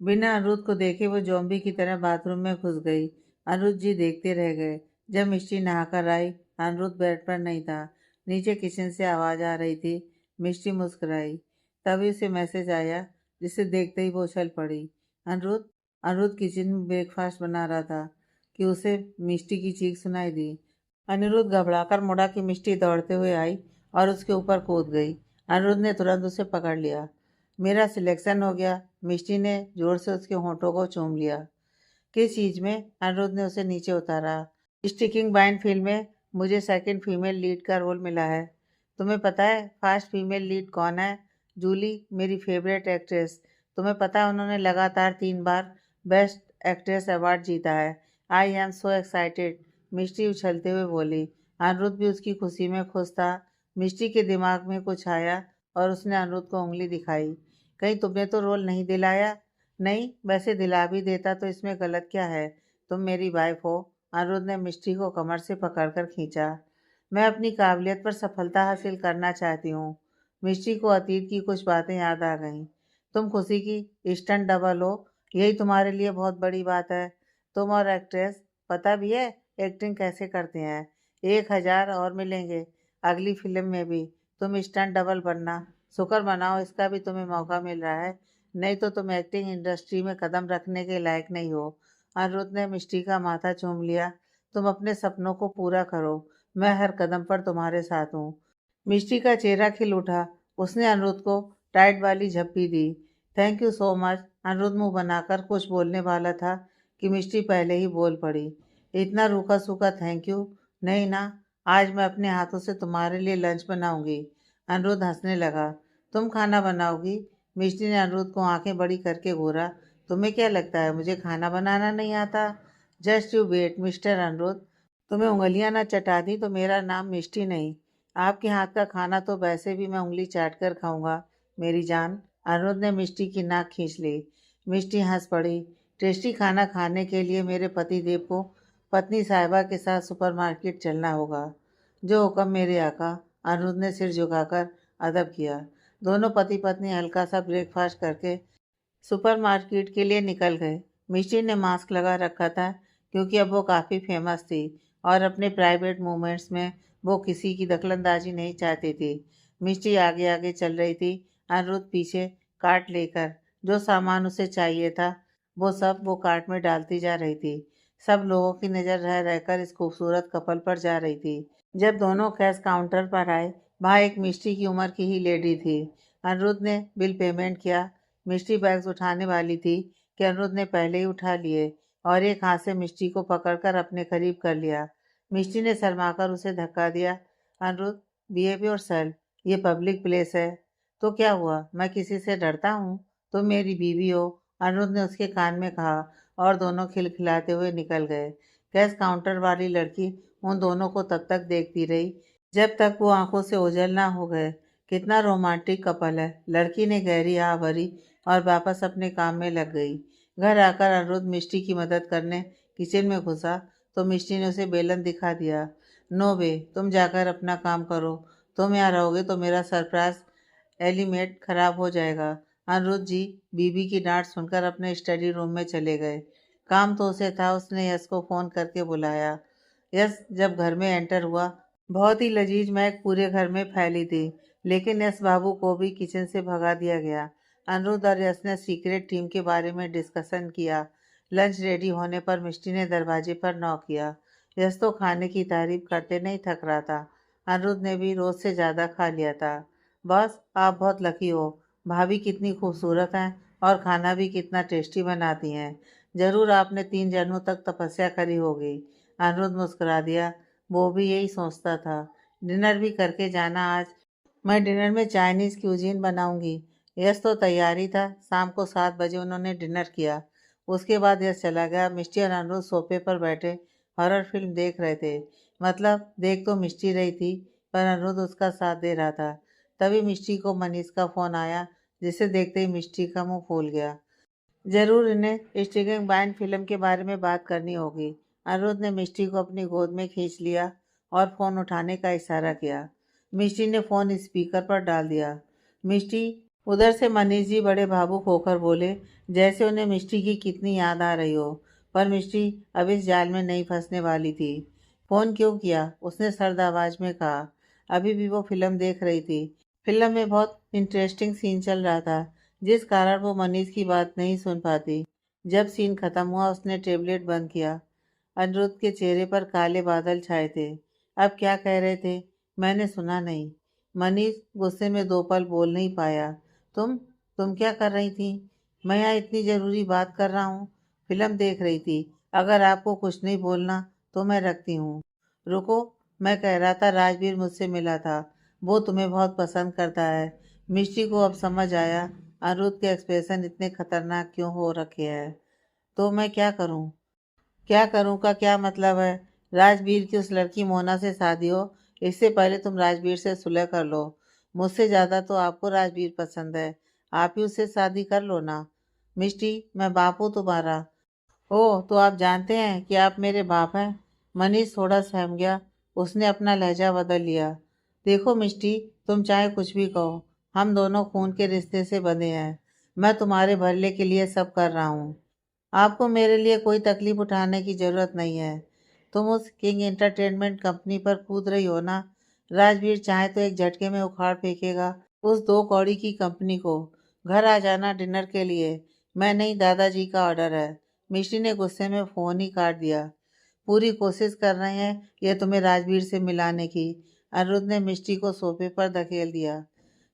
बिना अनिरुद्ध को देखे वो जोम्बी की तरह बाथरूम में घुस गई। अनिरुद्ध जी देखते रह गए। जब मिष्टी नहाकर आई, अनिरुद्ध बेड पर नहीं था। नीचे किचन से आवाज आ रही थी। मिष्टी मुस्कुराई। तभी उसे मैसेज आया, जिसे देखते ही वो उछल पड़ी। अनिरुद्ध। अनिरुद्ध किचन में ब्रेकफास्ट बना रहा था कि उसे मिष्टी की चीख सुनाई दी। अनिरुद्ध घबराकर मुड़ा कि मिष्टी दौड़ते हुए आई और उसके ऊपर कूद गई। अनिरुद्ध ने तुरंत उसे पकड़ लिया। मेरा सिलेक्शन हो गया। मिष्टी ने जोर से उसके होठों को चूम लिया। किस चीज में? अनिरुद्ध ने उसे नीचे उतारा। स्टिकिंग बाइंड फिल्म में मुझे सेकंड फीमेल लीड का रोल मिला है। तुम्हें पता है फर्स्ट फीमेल लीड कौन है? जूली, मेरी फेवरेट एक्ट्रेस। तुम्हें पता है उन्होंने लगातार 3 बार बेस्ट एक्ट्रेस अवार्ड जीता है। आई एम सो एक्साइटेड, मिष्टी उछलते हुए बोली। अनिरुद्ध भी उसकी खुशी में खुश था। मिष्टी के दिमाग में कुछ आया और उसने अनिरुद्ध को उंगली दिखाई। कहीं तुमने तो रोल नहीं दिलाया? नहीं, वैसे दिला भी देता तो इसमें गलत क्या है? तुम मेरी वाइफ हो। अनिरुद्ध ने मिष्टी को कमर से पकड़कर खींचा। मैं अपनी काबिलियत पर सफलता हासिल करना चाहती हूँ। मिष्टी को अतीत की कुछ बातें याद आ गईं। तुम खुशी की स्टंट डबल हो, यही तुम्हारे लिए बहुत बड़ी बात है। तुम और एक्ट्रेस पता भी है एक्टिंग कैसे करते हैं। 1,000 और मिलेंगे अगली फिल्म में भी। तुम स्टंट डबल बनना। शुक्र मनाओ इसका भी तुम्हें मौका मिल रहा है, नहीं तो तुम एक्टिंग इंडस्ट्री में कदम रखने के लायक नहीं हो। अनिरुद्ध ने मिष्टी का माथा चूम लिया। तुम अपने सपनों को पूरा करो, मैं हर कदम पर तुम्हारे साथ हूँ। मिष्टी का चेहरा खिल उठा। उसने अनिरुद्ध को टाइट वाली झप्पी दी। Thank you so much. Aniruddh मुंह बनाकर कुछ बोलने वाला था कि मिष्टी पहले ही बोल पड़ी। इतना रूखा सूखा थैंक यू नहीं ना। आज मैं अपने हाथों से तुम्हारे लिए लंच बनाऊंगी। अनिरुद्ध हंसने लगा। तुम खाना बनाओगी? मिष्टी ने अनिरुद्ध को आंखें बड़ी करके घूरा। तुम्हें क्या लगता है मुझे खाना बनाना नहीं आता? Just you wait mister Aniruddh, तुम्हें उंगलियां ना चटा दी तो मेरा नाम मिष्टी नहीं। आपके हाथ का खाना तो वैसे भी मैं उंगली चाट कर खाऊंगा मेरी जान। अनिरुद्ध ने मिष्टी की नाक खींच ली। मिष्टी हंस पड़ी। टेस्टी खाना खाने के लिए मेरे पति देव को पत्नी साहिबा के साथ सुपरमार्केट चलना होगा। जो हुक्म मेरे आका। अनिरुद्ध ने सिर झुकाकर अदब किया। दोनों पति पत्नी हल्का सा ब्रेकफास्ट करके सुपरमार्केट के लिए निकल गए। मिष्टी ने मास्क लगा रखा था क्योंकि अब वो काफ़ी फेमस थी और अपने प्राइवेट मूवमेंट्स में वो किसी की दखलंदाजी नहीं चाहती थी। मिष्टी आगे आगे चल रही थी, अनिरुद्ध पीछे कार्ट लेकर। जो सामान उसे चाहिए था वो सब वो कार्ट में डालती जा रही थी। सब लोगों की नज़र रह रहकर इस खूबसूरत कपल पर जा रही थी। जब दोनों कैश काउंटर पर आए, वहाँ एक मिष्टी की उम्र की ही लेडी थी। अनिरुद्ध ने बिल पेमेंट किया। मिष्टी बैग्स उठाने वाली थी कि अनिरुद्ध ने पहले ही उठा लिए और एक हाथ से मिष्टी को पकड़कर अपने करीब कर लिया। मिष्टी ने शर्माकर उसे धक्का दिया। अनिरुद्ध, बिहेव योरसेल्फ, ये पब्लिक प्लेस है। तो क्या हुआ, मैं किसी से डरता हूँ? तुम मेरी बीवी हो, अनिरुद्ध ने उसके कान में कहा और दोनों खिलखिलाते हुए निकल गए। कैश काउंटर वाली लड़की उन दोनों को तब तक देखती रही जब तक वो आंखों से ओझल ना हो गए। कितना रोमांटिक कपल है, लड़की ने गहरी आह भरी और वापस अपने काम में लग गई। घर आकर अनिरुद्ध मिष्टी की मदद करने किचन में घुसा तो मिष्टी ने उसे बेलन दिखा दिया। नो वे, तुम जाकर अपना काम करो। तुम यहाँ रहोगे तो मेरा सरप्राइज एलिमेंट खराब हो जाएगा। अनिरुद्ध जी बीबी की डांट सुनकर अपने स्टडी रूम में चले गए। काम तो उसे था, उसने यश को फोन करके बुलाया। यश जब घर में एंटर हुआ, बहुत ही लजीज महक पूरे घर में फैली थी, लेकिन यश बाबू को भी किचन से भगा दिया गया। अनिरुद्ध और यश ने सीक्रेट टीम के बारे में डिस्कशन किया। लंच रेडी होने पर मिष्टी ने दरवाजे पर नॉक किया। यश तो खाने की तारीफ करते नहीं थक रहा था। अनिरुद्ध ने भी रोज से ज़्यादा खा लिया था। बॉस, आप बहुत लकी हो। भाभी कितनी खूबसूरत हैं और खाना भी कितना टेस्टी बनाती हैं। जरूर आपने 3 जन्मों तक तपस्या करी होगी। अनिरुद्ध मुस्कुरा दिया। वो भी यही सोचता था। डिनर भी करके जाना आज। मैं डिनर में चाइनीज़ क्यूजीन बनाऊंगी। यश तो तैयारी था। शाम को 7 बजे उन्होंने डिनर किया। उसके बाद यश चला गया। मिष्टी और अनिरुद्ध सोफे पर बैठे हॉरर फिल्म देख रहे थे। मतलब देख तो मिष्टी रही थी, पर अनिरुद्ध उसका साथ दे रहा था। तभी मिष्टी को मनीष का फोन आया, जिसे देखते ही मिष्टी का मुंह फूल गया। जरूर इन्हें स्टिंगिंग बैंड फिल्म के बारे में बात करनी होगी। अनिरुद्ध ने मिष्टी को अपनी गोद में खींच लिया और फोन उठाने का इशारा किया। मिष्टी ने फोन स्पीकर पर डाल दिया। मिष्टी, उधर से मनीष जी बड़े भावुक होकर बोले, जैसे उन्हें मिष्टी की कितनी याद आ रही हो। पर मिष्टी अब इस जाल में नहीं फंसने वाली थी। फोन क्यों किया, उसने सर्द आवाज में कहा। अभी भी वो फिल्म देख रही थी। फिल्म में बहुत इंटरेस्टिंग सीन चल रहा था, जिस कारण वो मनीष की बात नहीं सुन पाती। जब सीन खत्म हुआ उसने टेबलेट बंद किया। अनिरुद्ध के चेहरे पर काले बादल छाए थे। अब क्या कह रहे थे? मैंने सुना नहीं। मनीष गुस्से में 2 पल बोल नहीं पाया। तुम क्या कर रही थी? मैं यहाँ इतनी ज़रूरी बात कर रहा हूँ। फिल्म देख रही थी। अगर आपको कुछ नहीं बोलना तो मैं रखती हूँ। रुको, मैं कह रहा था राजवीर मुझसे मिला था। वो तुम्हें बहुत पसंद करता है। मिष्टी को अब समझ आया अनिरुद्ध के एक्सप्रेशन इतने खतरनाक क्यों हो रखे हैं। तो मैं क्या करूं? क्या करूं का क्या मतलब है? राजवीर की उस लड़की मोना से शादी हो, इससे पहले तुम राजवीर से सुलह कर लो। मुझसे ज्यादा तो आपको राजवीर पसंद है, आप ही उससे शादी कर लो ना। मिष्टी, मैं बाप हूँ तुम्हारा। ओह, तो आप जानते हैं कि आप मेरे बाप हैं? मनीष थोड़ा सहम गया। उसने अपना लहजा बदल लिया। देखो मिष्टी, तुम चाहे कुछ भी कहो, हम दोनों खून के रिश्ते से बंधे हैं। मैं तुम्हारे भले के लिए सब कर रहा हूँ। आपको मेरे लिए कोई तकलीफ उठाने की जरूरत नहीं है। तुम उस किंग एंटरटेनमेंट कंपनी पर कूद रही हो ना। राजवीर चाहे तो एक झटके में उखाड़ फेंकेगा उस दो कौड़ी की कंपनी को। घर आ जाना डिनर के लिए। मैं नहीं, दादाजी का ऑर्डर है। मिश्री ने गुस्से में फोन ही काट दिया। पूरी कोशिश कर रहे हैं ये तुम्हें राजवीर से मिलाने की। अनिरुद्ध ने मिष्टी को सोफे पर धकेल दिया।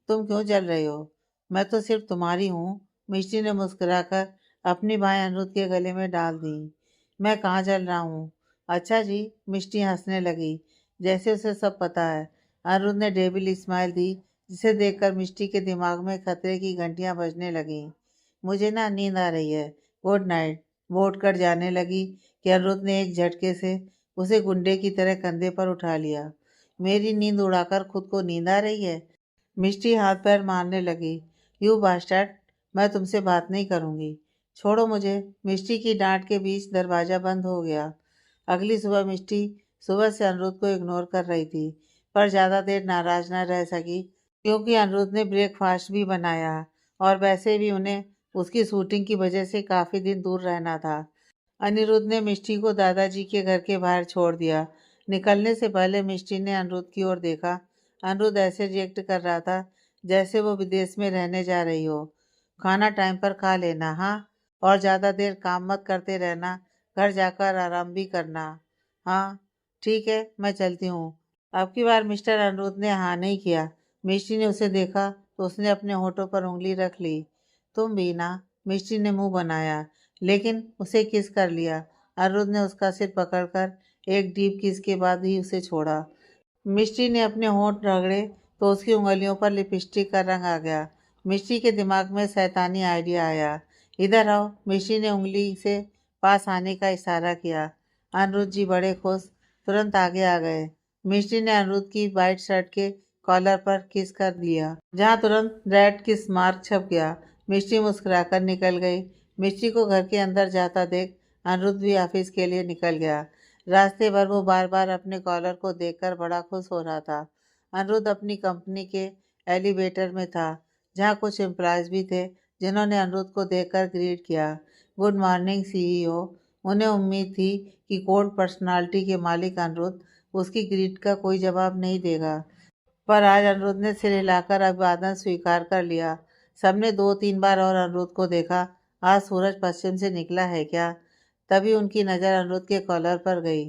तुम क्यों जल रही हो? मैं तो सिर्फ तुम्हारी हूँ। मिष्टी ने मुस्कुराकर अपनी बाहें अनिरुद्ध के गले में डाल दी। मैं कहाँ जल रहा हूँ? अच्छा जी। मिष्टी हंसने लगी, जैसे उसे सब पता है। अनिरुद्ध ने डेविल स्माइल दी, जिसे देखकर मिष्टी के दिमाग में खतरे की घंटियां बजने लगीं। मुझे ना नींद आ रही है, गुड नाइट। वो उठकर जाने लगी कि अनिरुद्ध ने एक झटके से उसे गुंडे की तरह कंधे पर उठा लिया। मेरी नींद उड़ाकर खुद को नींद आ रही है? मिष्टी हाथ पैर मारने लगी। यू बास्टर्ड, मैं तुमसे बात नहीं करूंगी। छोड़ो मुझे। मिष्टी की डांट के बीच दरवाजा बंद हो गया। अगली सुबह मिष्टी सुबह से अनिरुद्ध को इग्नोर कर रही थी, पर ज़्यादा देर नाराज न रह सकी, क्योंकि अनिरुद्ध ने ब्रेकफास्ट भी बनाया और वैसे भी उन्हें उसकी शूटिंग की वजह से काफ़ी दिन दूर रहना था। अनिरुद्ध ने मिष्टी को दादाजी के घर के बाहर छोड़ दिया। निकलने से पहले मिष्टी ने अनिरुद्ध की ओर देखा। अनिरुद्ध ऐसे रिएक्ट कर रहा था जैसे वो विदेश में रहने जा रही हो। खाना टाइम पर खा लेना, हाँ, और ज़्यादा देर काम मत करते रहना। घर जाकर आराम भी करना। हाँ, ठीक है, मैं चलती हूँ। अब की बार मिस्टर अनिरुद्ध ने हाँ नहीं किया। मिष्टी ने उसे देखा तो उसने अपने होठों पर उंगली रख ली। तुम भी ना। मिष्टी ने मुंह बनाया, लेकिन उसे किस कर लिया। अनिरुद्ध ने उसका सिर पकड़कर एक डीप किस के बाद ही उसे छोड़ा। मिष्टी ने अपने होंठ रगड़े तो उसकी उंगलियों पर लिपस्टिक का रंग आ गया। मिष्टी के दिमाग में शैतानी आइडिया आया। इधर आओ। मिष्टी ने उंगली से पास आने का इशारा किया। अनिरुद्ध जी बड़े खुश तुरंत आगे आ गए। मिष्टी ने अनिरुद्ध की वाइट शर्ट के कॉलर पर किस कर लिया, जहाँ तुरंत रेड किस मार्क छप गया। मिष्टी मुस्कुराकर निकल गई। मिष्टी को घर के अंदर जाता देख अनिरुद्ध भी ऑफिस के लिए निकल गया। रास्ते भर वो बार बार अपने कॉलर को देखकर बड़ा खुश हो रहा था। अनिरुद्ध अपनी कंपनी के एलिवेटर में था, जहाँ कुछ एम्प्लॉयज भी थे जिन्होंने अनिरुद्ध को देखकर ग्रीट किया। Good morning CEO. उन्हें उम्मीद थी कि कोल्ड पर्सनालिटी के मालिक अनिरुद्ध उसकी ग्रीट का कोई जवाब नहीं देगा, पर आज अनिरुद्ध ने सिर हिलाकर अभिवादन स्वीकार कर लिया। सबने दो तीन बार और अनिरुद्ध को देखा। आज सूरज पश्चिम से निकला है क्या? तभी उनकी नज़र अनिरुद्ध के कॉलर पर गई।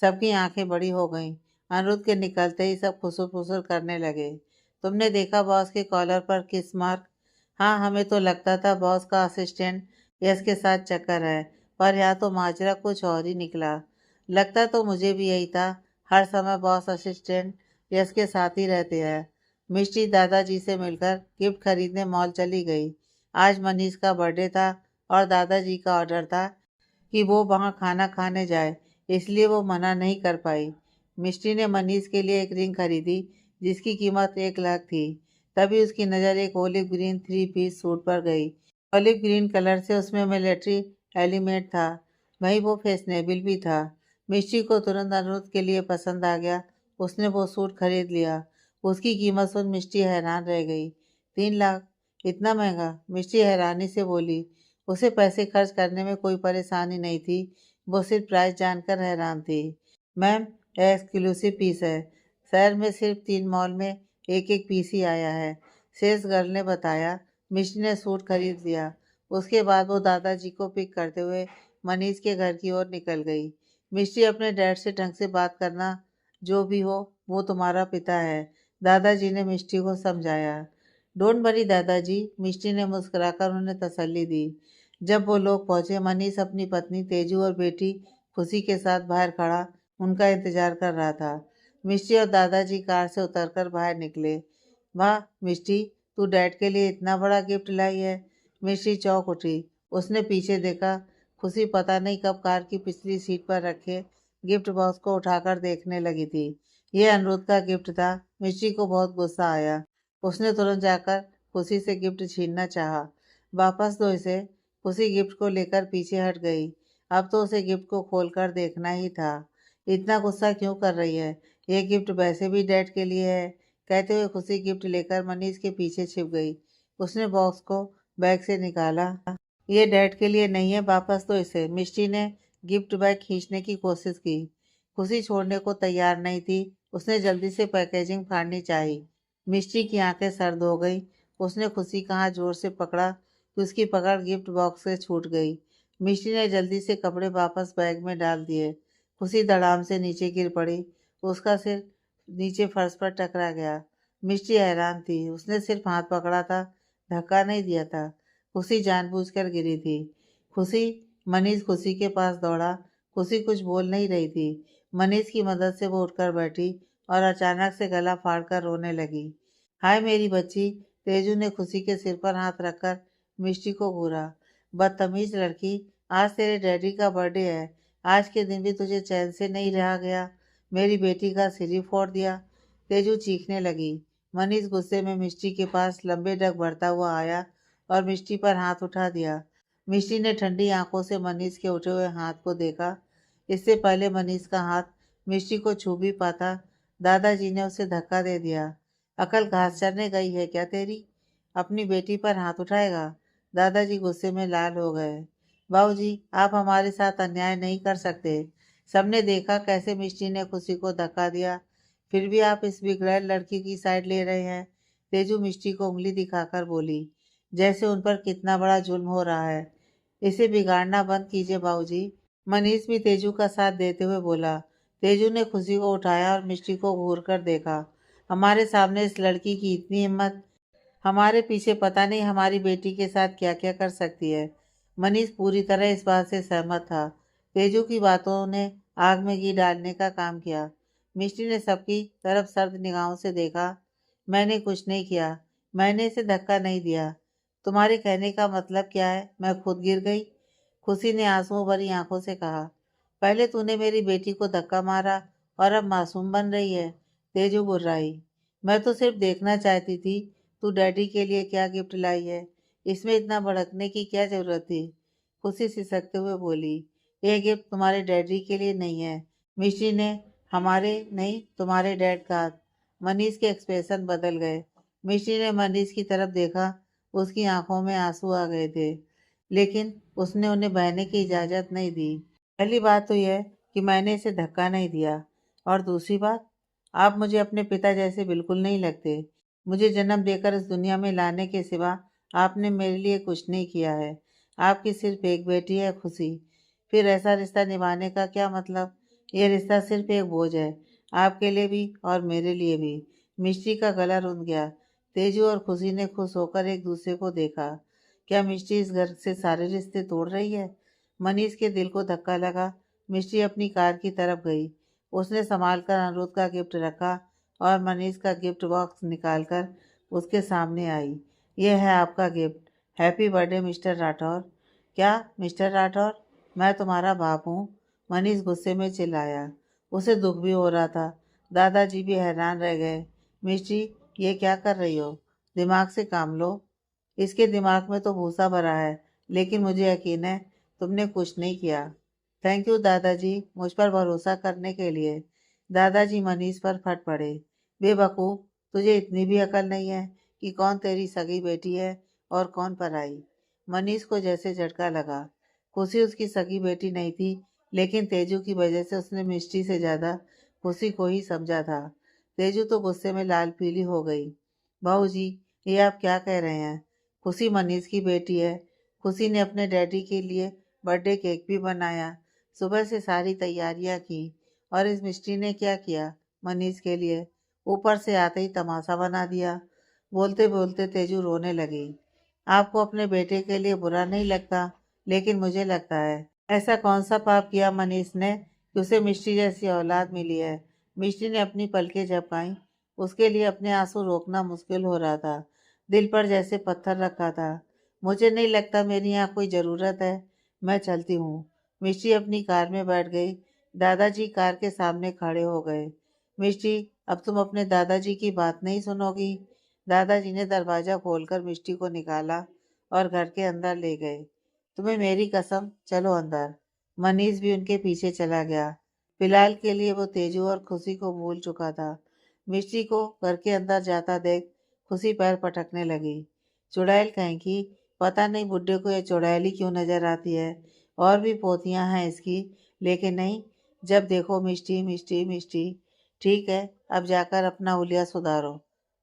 सबकी आंखें बड़ी हो गईं। अनिरुद्ध के निकलते ही सब फुसुर फुसुर करने लगे। तुमने देखा बॉस के कॉलर पर किस मार्क? हाँ, हमें तो लगता था बॉस का असिस्टेंट यश के साथ चक्कर है, पर यहाँ तो माजरा कुछ और ही निकला। लगता तो मुझे भी यही था। हर समय बॉस असिस्टेंट यश के साथ ही रहते हैं। मिष्टी दादाजी से मिलकर गिफ्ट खरीदने मॉल चली गई। आज मनीष का बर्थडे था और दादाजी का ऑर्डर था कि वो वहाँ खाना खाने जाए, इसलिए वो मना नहीं कर पाई। मिष्टी ने मनीष के लिए एक रिंग खरीदी, जिसकी कीमत 1 लाख थी। तभी उसकी नज़र एक ओलिव ग्रीन 3 पीस सूट पर गई। ओलिव ग्रीन कलर से उसमें मिलिट्री एलिमेंट था, वहीं वो फैशनेबल भी था। मिष्टी को तुरंत अनिरुद्ध के लिए पसंद आ गया। उसने वो सूट खरीद लिया। उसकी कीमत सुन मिष्टी हैरान रह गई। 3 लाख? इतना महंगा? मिष्टी हैरानी से बोली। उसे पैसे खर्च करने में कोई परेशानी नहीं थी, वो सिर्फ प्राइस जानकर हैरान थी। मैम, एक्सक्लूसिव पीस है। शहर में सिर्फ 3 मॉल में एक एक पीस ही आया है, सेल्स गर्ल ने बताया। मिष्टी ने सूट खरीद लिया। उसके बाद वो दादाजी को पिक करते हुए मनीष के घर की ओर निकल गई। मिष्टी, अपने डैड से ढंग से बात करना। जो भी हो, वो तुम्हारा पिता है, दादाजी ने मिष्टी को समझाया। डोंट वरी दादाजी, मिष्टी ने मुस्कुराकर उन्हें तसल्ली दी। जब वो लोग पहुंचे, मनीष अपनी पत्नी तेजू और बेटी खुशी के साथ बाहर खड़ा उनका इंतजार कर रहा था। मिष्टी और दादाजी कार से उतरकर बाहर निकले। वाह मिष्टी, तू डैड के लिए इतना बड़ा गिफ्ट लाई है। मिष्टी चौंक उठी। उसने पीछे देखा। खुशी पता नहीं कब कार की पिछली सीट पर रखे गिफ्ट बॉक्स को उठाकर देखने लगी थी। यह अनिरुद्ध का गिफ्ट था। मिष्टी को बहुत गुस्सा आया। उसने तुरंत जाकर खुशी से गिफ्ट छीनना चाहा। वापस दो इसे। खुशी गिफ्ट को लेकर पीछे हट गई। अब तो उसे गिफ्ट को खोलकर देखना ही था। इतना गुस्सा क्यों कर रही है? यह गिफ्ट वैसे भी डैड के लिए है। कहते हुए खुशी गिफ्ट लेकर मनीष के पीछे छिप गई। उसने बॉक्स को बैग से निकाला। ये डैड के लिए नहीं है, वापस दो इसे। मिष्टी ने गिफ्ट बैग खींचने की कोशिश की। खुशी छोड़ने को तैयार नहीं थी। उसने जल्दी से पैकेजिंग फाड़नी चाही। मिष्टी की आंखें सर्द हो गई। उसने खुशी का हाथ जोर से पकड़ा कि उसकी पकड़ गिफ्ट बॉक्स से छूट गई। मिष्टी ने जल्दी से कपड़े वापस बैग में डाल दिए। खुशी धड़ाम से नीचे गिर पड़ी। उसका सिर नीचे फर्श पर टकरा गया। मिष्टी हैरान थी। उसने सिर्फ हाथ पकड़ा था, धक्का नहीं दिया था। खुशी जानबूझकर गिरी थी। खुशी मनीष खुशी के पास दौड़ा। खुशी कुछ बोल नहीं रही थी। मनीष की मदद से वो उठकर बैठी और अचानक से गला फाड़कर रोने लगी। हाय मेरी बच्ची। तेजू ने खुशी के सिर पर हाथ रखकर मिष्टी को घूरा। बदतमीज लड़की, आज तेरे डैडी का बर्थडे है। आज के दिन भी तुझे चैन से नहीं रहा गया। मेरी बेटी का सिर ही फोड़ दिया। तेजू चीखने लगी। मनीष गुस्से में मिष्टी के पास लंबे डग भरता हुआ आया और मिष्टी पर हाथ उठा दिया। मिष्टी ने ठंडी आंखों से मनीष के उठे हुए हाथ को देखा। इससे पहले मनीष का हाथ मिष्टी को छू भी पाता, दादाजी ने उसे धक्का दे दिया। अकल घास चरने गई है क्या तेरी? अपनी बेटी पर हाथ उठाएगा? दादाजी गुस्से में लाल हो गए। बाबूजी, आप हमारे साथ अन्याय नहीं कर सकते। सबने देखा कैसे मिष्टी ने खुशी को धक्का दिया, फिर भी आप इस बिगड़ैल लड़की की साइड ले रहे हैं। तेजू मिष्टी को उंगली दिखाकर बोली, जैसे उन पर कितना बड़ा जुल्म हो रहा है। इसे बिगाड़ना बंद कीजिए बाबूजी। मनीष भी तेजू का साथ देते हुए बोला। तेजू ने खुशी को उठाया और मिष्टी को घूर कर देखा। हमारे सामने इस लड़की की इतनी हिम्मत! हमारे पीछे पता नहीं हमारी बेटी के साथ क्या क्या कर सकती है। मनीष पूरी तरह इस बात से सहमत था। तेजू की बातों ने आग में घी डालने का काम किया। मिष्टी ने सबकी तरफ सर्द निगाहों से देखा। मैंने कुछ नहीं किया। मैंने इसे धक्का नहीं दिया। तुम्हारे कहने का मतलब क्या है? मैं खुद गिर गई? खुशी ने आंसुओं भरी आंखों से कहा। पहले तूने मेरी बेटी को धक्का मारा और अब मासूम बन रही है। तेजू गुर्राई। मैं तो सिर्फ देखना चाहती थी तू डैडी के लिए क्या गिफ्ट लाई है। इसमें इतना भड़कने की क्या जरूरत थी? खुशी सिसकते हुए बोली, यह गिफ्ट तुम्हारे डैडी के लिए नहीं है। मिष्टी ने हमारे नहीं, तुम्हारे डैड कहा। मनीष के एक्सप्रेशन बदल गए। मिष्टी ने मनीष की तरफ देखा। उसकी आंखों में आंसू आ गए थे, लेकिन उसने उन्हें बहने की इजाज़त नहीं दी। पहली बात तो यह कि मैंने इसे धक्का नहीं दिया, और दूसरी बात, आप मुझे अपने पिता जैसे बिल्कुल नहीं लगते। मुझे जन्म देकर इस दुनिया में लाने के सिवा आपने मेरे लिए कुछ नहीं किया है। आपकी सिर्फ एक बेटी है खुशी। फिर ऐसा रिश्ता निभाने का क्या मतलब? यह रिश्ता सिर्फ एक बोझ है, आपके लिए भी और मेरे लिए भी। मिष्टी का गला रुंध गया। तेजू और खुशी ने खुश होकर एक दूसरे को देखा। क्या मिष्टी इस घर से सारे रिश्ते तोड़ रही है? मनीष के दिल को धक्का लगा। मिष्टी अपनी कार की तरफ गई। उसने संभाल कर अनिरुद्ध का गिफ्ट रखा और मनीष का गिफ्ट बॉक्स निकालकर उसके सामने आई। यह है आपका gift. Happy birthday mister Rathore. क्या मिस्टर राठौर? मैं तुम्हारा बाप हूँ। मनीष गुस्से में चिल्लाया। उसे दुख भी हो रहा था। दादाजी भी हैरान रह गए। मिष्टी, ये क्या कर रही हो? दिमाग से काम लो। इसके दिमाग में तो भूसा भरा है, लेकिन मुझे यकीन है तुमने कुछ नहीं किया। थैंक यू दादाजी, मुझ पर भरोसा करने के लिए। दादाजी मनीष पर फट पड़े। बेवकूफ़, तुझे इतनी भी अकल नहीं है कि कौन तेरी सगी बेटी है और कौन पराई। मनीष को जैसे झटका लगा। खुशी उसकी सगी बेटी नहीं थी, लेकिन तेजू की वजह से उसने मिष्टी से ज़्यादा खुशी को ही समझा था। तेजू तो गुस्से में लाल पीली हो गई। बाबूजी, ये आप क्या कह रहे हैं? खुशी मनीष की बेटी है। खुशी ने अपने डैडी के लिए बर्थडे केक भी बनाया। सुबह से सारी तैयारियां की। और इस मिष्टी ने क्या किया? मनीष के लिए ऊपर से आते ही तमाशा बना दिया। बोलते बोलते तेजू रोने लगी। आपको अपने बेटे के लिए बुरा नहीं लगता, लेकिन मुझे लगता है। ऐसा कौन सा पाप किया मनीष ने कि उसे मिष्टी जैसी औलाद मिली है? मिष्टी ने अपनी पलकें झपकाई। उसके लिए अपने आंसू रोकना मुश्किल हो रहा था। दिल पर जैसे पत्थर रखा था। मुझे नहीं लगता मेरी यहाँ कोई ज़रूरत है। मैं चलती हूँ। मिष्टी अपनी कार में बैठ गई। दादाजी कार के सामने खड़े हो गए। मिष्टी, अब तुम अपने दादाजी की बात नहीं सुनोगी? दादाजी ने दरवाजा खोलकर मिष्टी को निकाला और घर के अंदर ले गए। तुम्हें मेरी कसम, चलो अंदर। मनीष भी उनके पीछे चला गया। फिलहाल के लिए वो तेजू और खुशी को भूल चुका था। मिष्टी को घर के अंदर जाता देख खुशी पैर पटकने लगी। चुड़ैल कहीं की, पता नहीं बुड्ढे को ये चुड़ैल ही क्यों नजर आती है। और भी पोतियां हैं इसकी, लेकिन नहीं, जब देखो मिष्टी मिष्टी मिष्टी। ठीक है, अब जाकर अपना हुलिया सुधारो।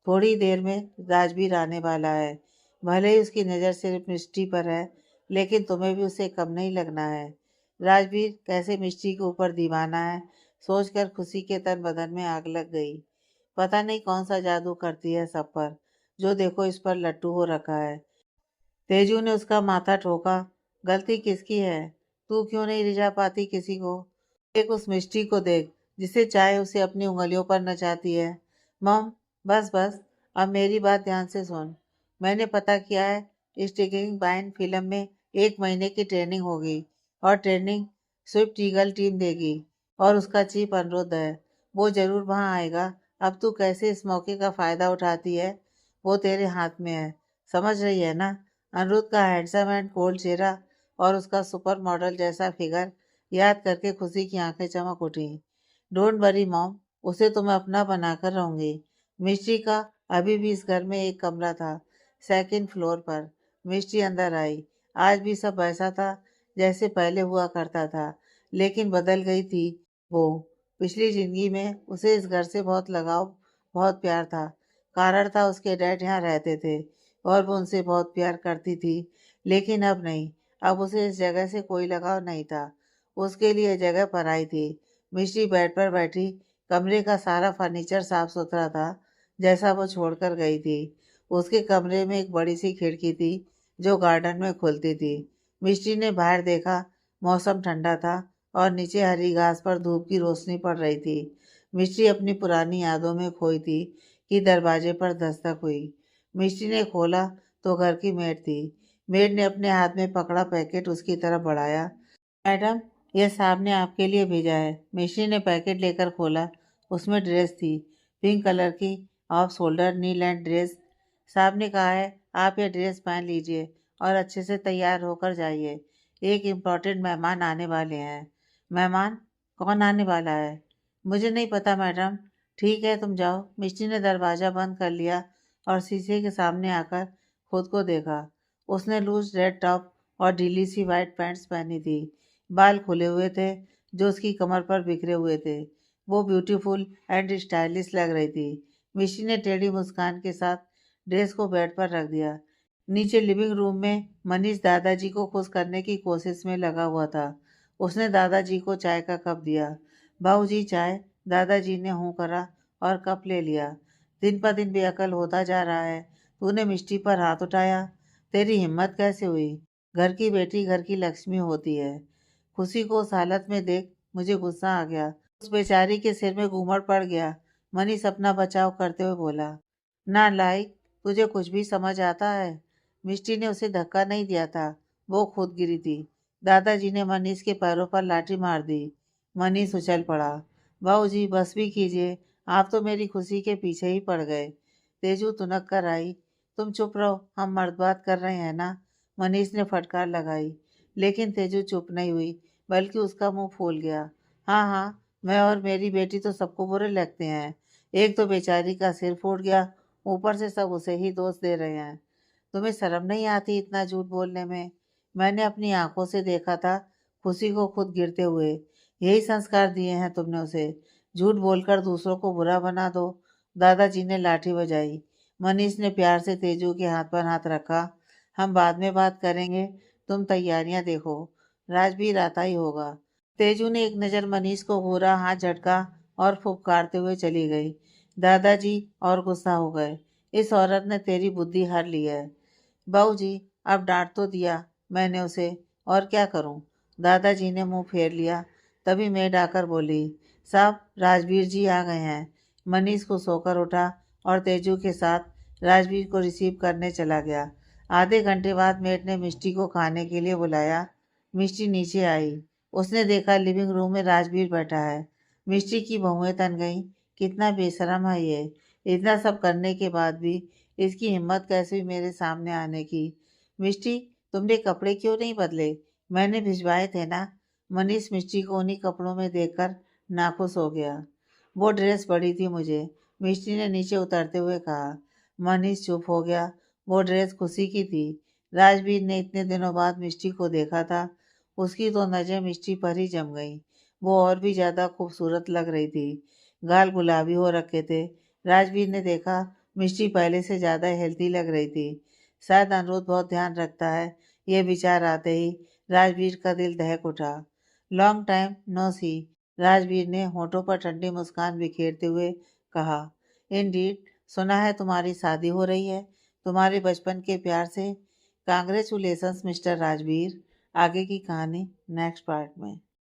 थोड़ी देर में राजवीर आने वाला है। भले ही उसकी नज़र सिर्फ मिष्टी पर है, लेकिन तुम्हें भी उसे कम नहीं लगना है। राजवीर कैसे मिष्टी के ऊपर दीवाना है, सोचकर खुशी के तन बदन में आग लग गई। पता नहीं कौन सा जादू करती है सब पर, जो देखो इस पर लट्टू हो रखा है। तेजू ने उसका माथा ठोका। गलती किसकी है? तू क्यों नहीं रिझा पाती किसी को? एक उस मिष्टी को देख, जिसे चाहे उसे अपनी उंगलियों पर नचाती है। मम, बस बस, अब मेरी बात ध्यान से सुन। मैंने पता किया है, स्टिकिंग बाइंड फिल्म में 1 महीने की ट्रेनिंग होगी और ट्रेनिंग स्विफ्ट ईगल टीम देगी और उसका चीफ अनिरुद्ध है। वो जरूर वहाँ आएगा। अब तू कैसे इस मौके का फायदा उठाती है, वो तेरे हाथ में है। समझ रही है ना? अनिरुद्ध का हैंडसम एंड कोल्ड चेहरा और उसका सुपर मॉडल जैसा फिगर याद करके खुशी की आंखें चमक उठी। डोंट वरी मॉम, उसे तो मैं अपना बनाकर रहूंगी। मिष्टी का अभी भी इस घर में एक कमरा था, सेकंड फ्लोर पर। मिष्टी अंदर आई। आज भी सब वैसा था जैसे पहले हुआ करता था, लेकिन बदल गई थी वो। पिछली जिंदगी में उसे इस घर से बहुत लगाव, बहुत प्यार था। कारण था उसके डैड यहाँ रहते थे और वो उनसे बहुत प्यार करती थी, लेकिन अब नहीं। अब उसे इस जगह से कोई लगाव नहीं था। उसके लिए जगह पराई थी। मिष्टी बेड पर बैठी। कमरे का सारा फर्नीचर साफ सुथरा था, जैसा वो छोड़कर गई थी। उसके कमरे में एक बड़ी सी खिड़की थी, जो गार्डन में खुलती थी। मिष्टी ने बाहर देखा। मौसम ठंडा था और नीचे हरी घास पर धूप की रोशनी पड़ रही थी। मिष्टी अपनी पुरानी यादों में खोई थी कि दरवाजे पर दस्तक हुई। मिष्टी ने खोला तो घर की मेड थी। मेड ने अपने हाथ में पकड़ा पैकेट उसकी तरफ बढ़ाया। मैडम, यह साहब ने आपके लिए भेजा है। मिष्टी ने पैकेट लेकर खोला। उसमें ड्रेस थी, पिंक कलर की, ऑफ शोल्डर नी लेंथ ड्रेस। साहब ने कहा है आप ये ड्रेस पहन लीजिए और अच्छे से तैयार होकर जाइए। एक इम्पोर्टेंट मेहमान आने वाले हैं। मेहमान? कौन आने वाला है? मुझे नहीं पता मैडम। ठीक है, तुम जाओ। मिष्टी ने दरवाज़ा बंद कर लिया और शीशे के सामने आकर खुद को देखा। उसने लूज रेड टॉप और ढीली सी वाइट पैंट्स पहनी थी। बाल खुले हुए थे, जो उसकी कमर पर बिखरे हुए थे। वो ब्यूटीफुल एंड स्टाइलिश लग रही थी। मिशी ने टेढ़ी मुस्कान के साथ ड्रेस को बेड पर रख दिया। नीचे लिविंग रूम में मनीष दादाजी को खुश करने की कोशिश में लगा हुआ था। उसने दादाजी को चाय का कप दिया। बाबूजी चाय। दादाजी ने हूँ करा और कप ले लिया। दिन पर दिन बेअकल होता जा रहा है। तूने मिष्टी पर हाथ उठाया। तेरी हिम्मत कैसे हुई? घर की बेटी घर की लक्ष्मी होती है। खुशी को उस हालत में देख मुझे गुस्सा आ गया। उस बेचारी के सिर में घूमड़ पड़ गया। मनीष अपना बचाव करते हुए बोला, नालायक, तुझे कुछ भी समझ आता है? मिष्टी ने उसे धक्का नहीं दिया था, वो खुद गिरी थी। दादाजी ने मनीष के पैरों पर लाठी मार दी। मनीष उछल पड़ा। बाबूजी बस भी कीजिए, आप तो मेरी खुशी के पीछे ही पड़ गए। तेजू तुनक कर आई। तुम चुप रहो, हम मर्द बात कर रहे हैं ना। मनीष ने फटकार लगाई, लेकिन तेजू चुप नहीं हुई, बल्कि उसका मुंह फूल गया। हाँ हाँ, मैं और मेरी बेटी तो सबको बुरे लगते हैं। एक तो बेचारी का सिर फूट गया, ऊपर से सब उसे ही दोष दे रहे हैं। तुम्हें शर्म नहीं आती इतना झूठ बोलने में? मैंने अपनी आंखों से देखा था खुशी को खुद गिरते हुए। यही संस्कार दिए हैं तुमने उसे, झूठ बोलकर दूसरों को बुरा बना दो। दादाजी ने लाठी बजाई। मनीष ने प्यार से तेजू के हाथ पर हाथ रखा। हम बाद में बात करेंगे, तुम तैयारियां देखो, राजवीर आता ही होगा। तेजू ने एक नज़र मनीष को घूरा, हाथ झटका और फुफकारते हुए चली गई। दादाजी और गुस्सा हो गए। इस औरत ने तेरी बुद्धि हर ली है। बाबूजी, अब डांट तो दिया मैंने उसे, और क्या करूं? दादाजी ने मुंह फेर लिया। तभी मेड आकर बोली, साहब राजवीर जी आ गए हैं। मनीष को सोकर उठा और तेजू के साथ राजवीर को रिसीव करने चला गया। आधे घंटे बाद मेड ने मिष्टी को खाने के लिए बुलाया। मिष्टी नीचे आई। उसने देखा लिविंग रूम में राजवीर बैठा है। मिष्टी की बहुएं तन गईं। कितना बेशरम है ये। इतना सब करने के बाद भी इसकी हिम्मत कैसे हुई मेरे सामने आने की। मिष्टी, तुमने कपड़े क्यों नहीं बदले? मैंने भिजवाए थे ना। मनीष मिष्टी को उन्हीं कपड़ों में देखकर नाखुश हो गया। वो ड्रेस बड़ी थी मुझे, मिष्टी ने नीचे उतरते हुए कहा। मनीष चुप हो गया। वो ड्रेस खुशी की थी। राजवीर ने इतने दिनों बाद मिष्टी को देखा था। उसकी तो नजर मिष्टी पर ही जम गई। वो और भी ज्यादा खूबसूरत लग रही थी। गाल गुलाबी हो रखे थे। राजवीर ने देखा मिष्टी पहले से ज्यादा हेल्थी लग रही थी। शायद अनिरुद्ध बहुत ध्यान रखता है। ये विचार आते ही राजवीर का दिल दहक उठा। लॉन्ग टाइम नो सी। राजवीर ने होठों पर ठंडी मुस्कान बिखेरते हुए कहा। इंडीड, सुना है तुम्हारी शादी हो रही है, तुम्हारे बचपन के प्यार से। Congratulations mister Rajveer. आगे की कहानी नेक्स्ट पार्ट में।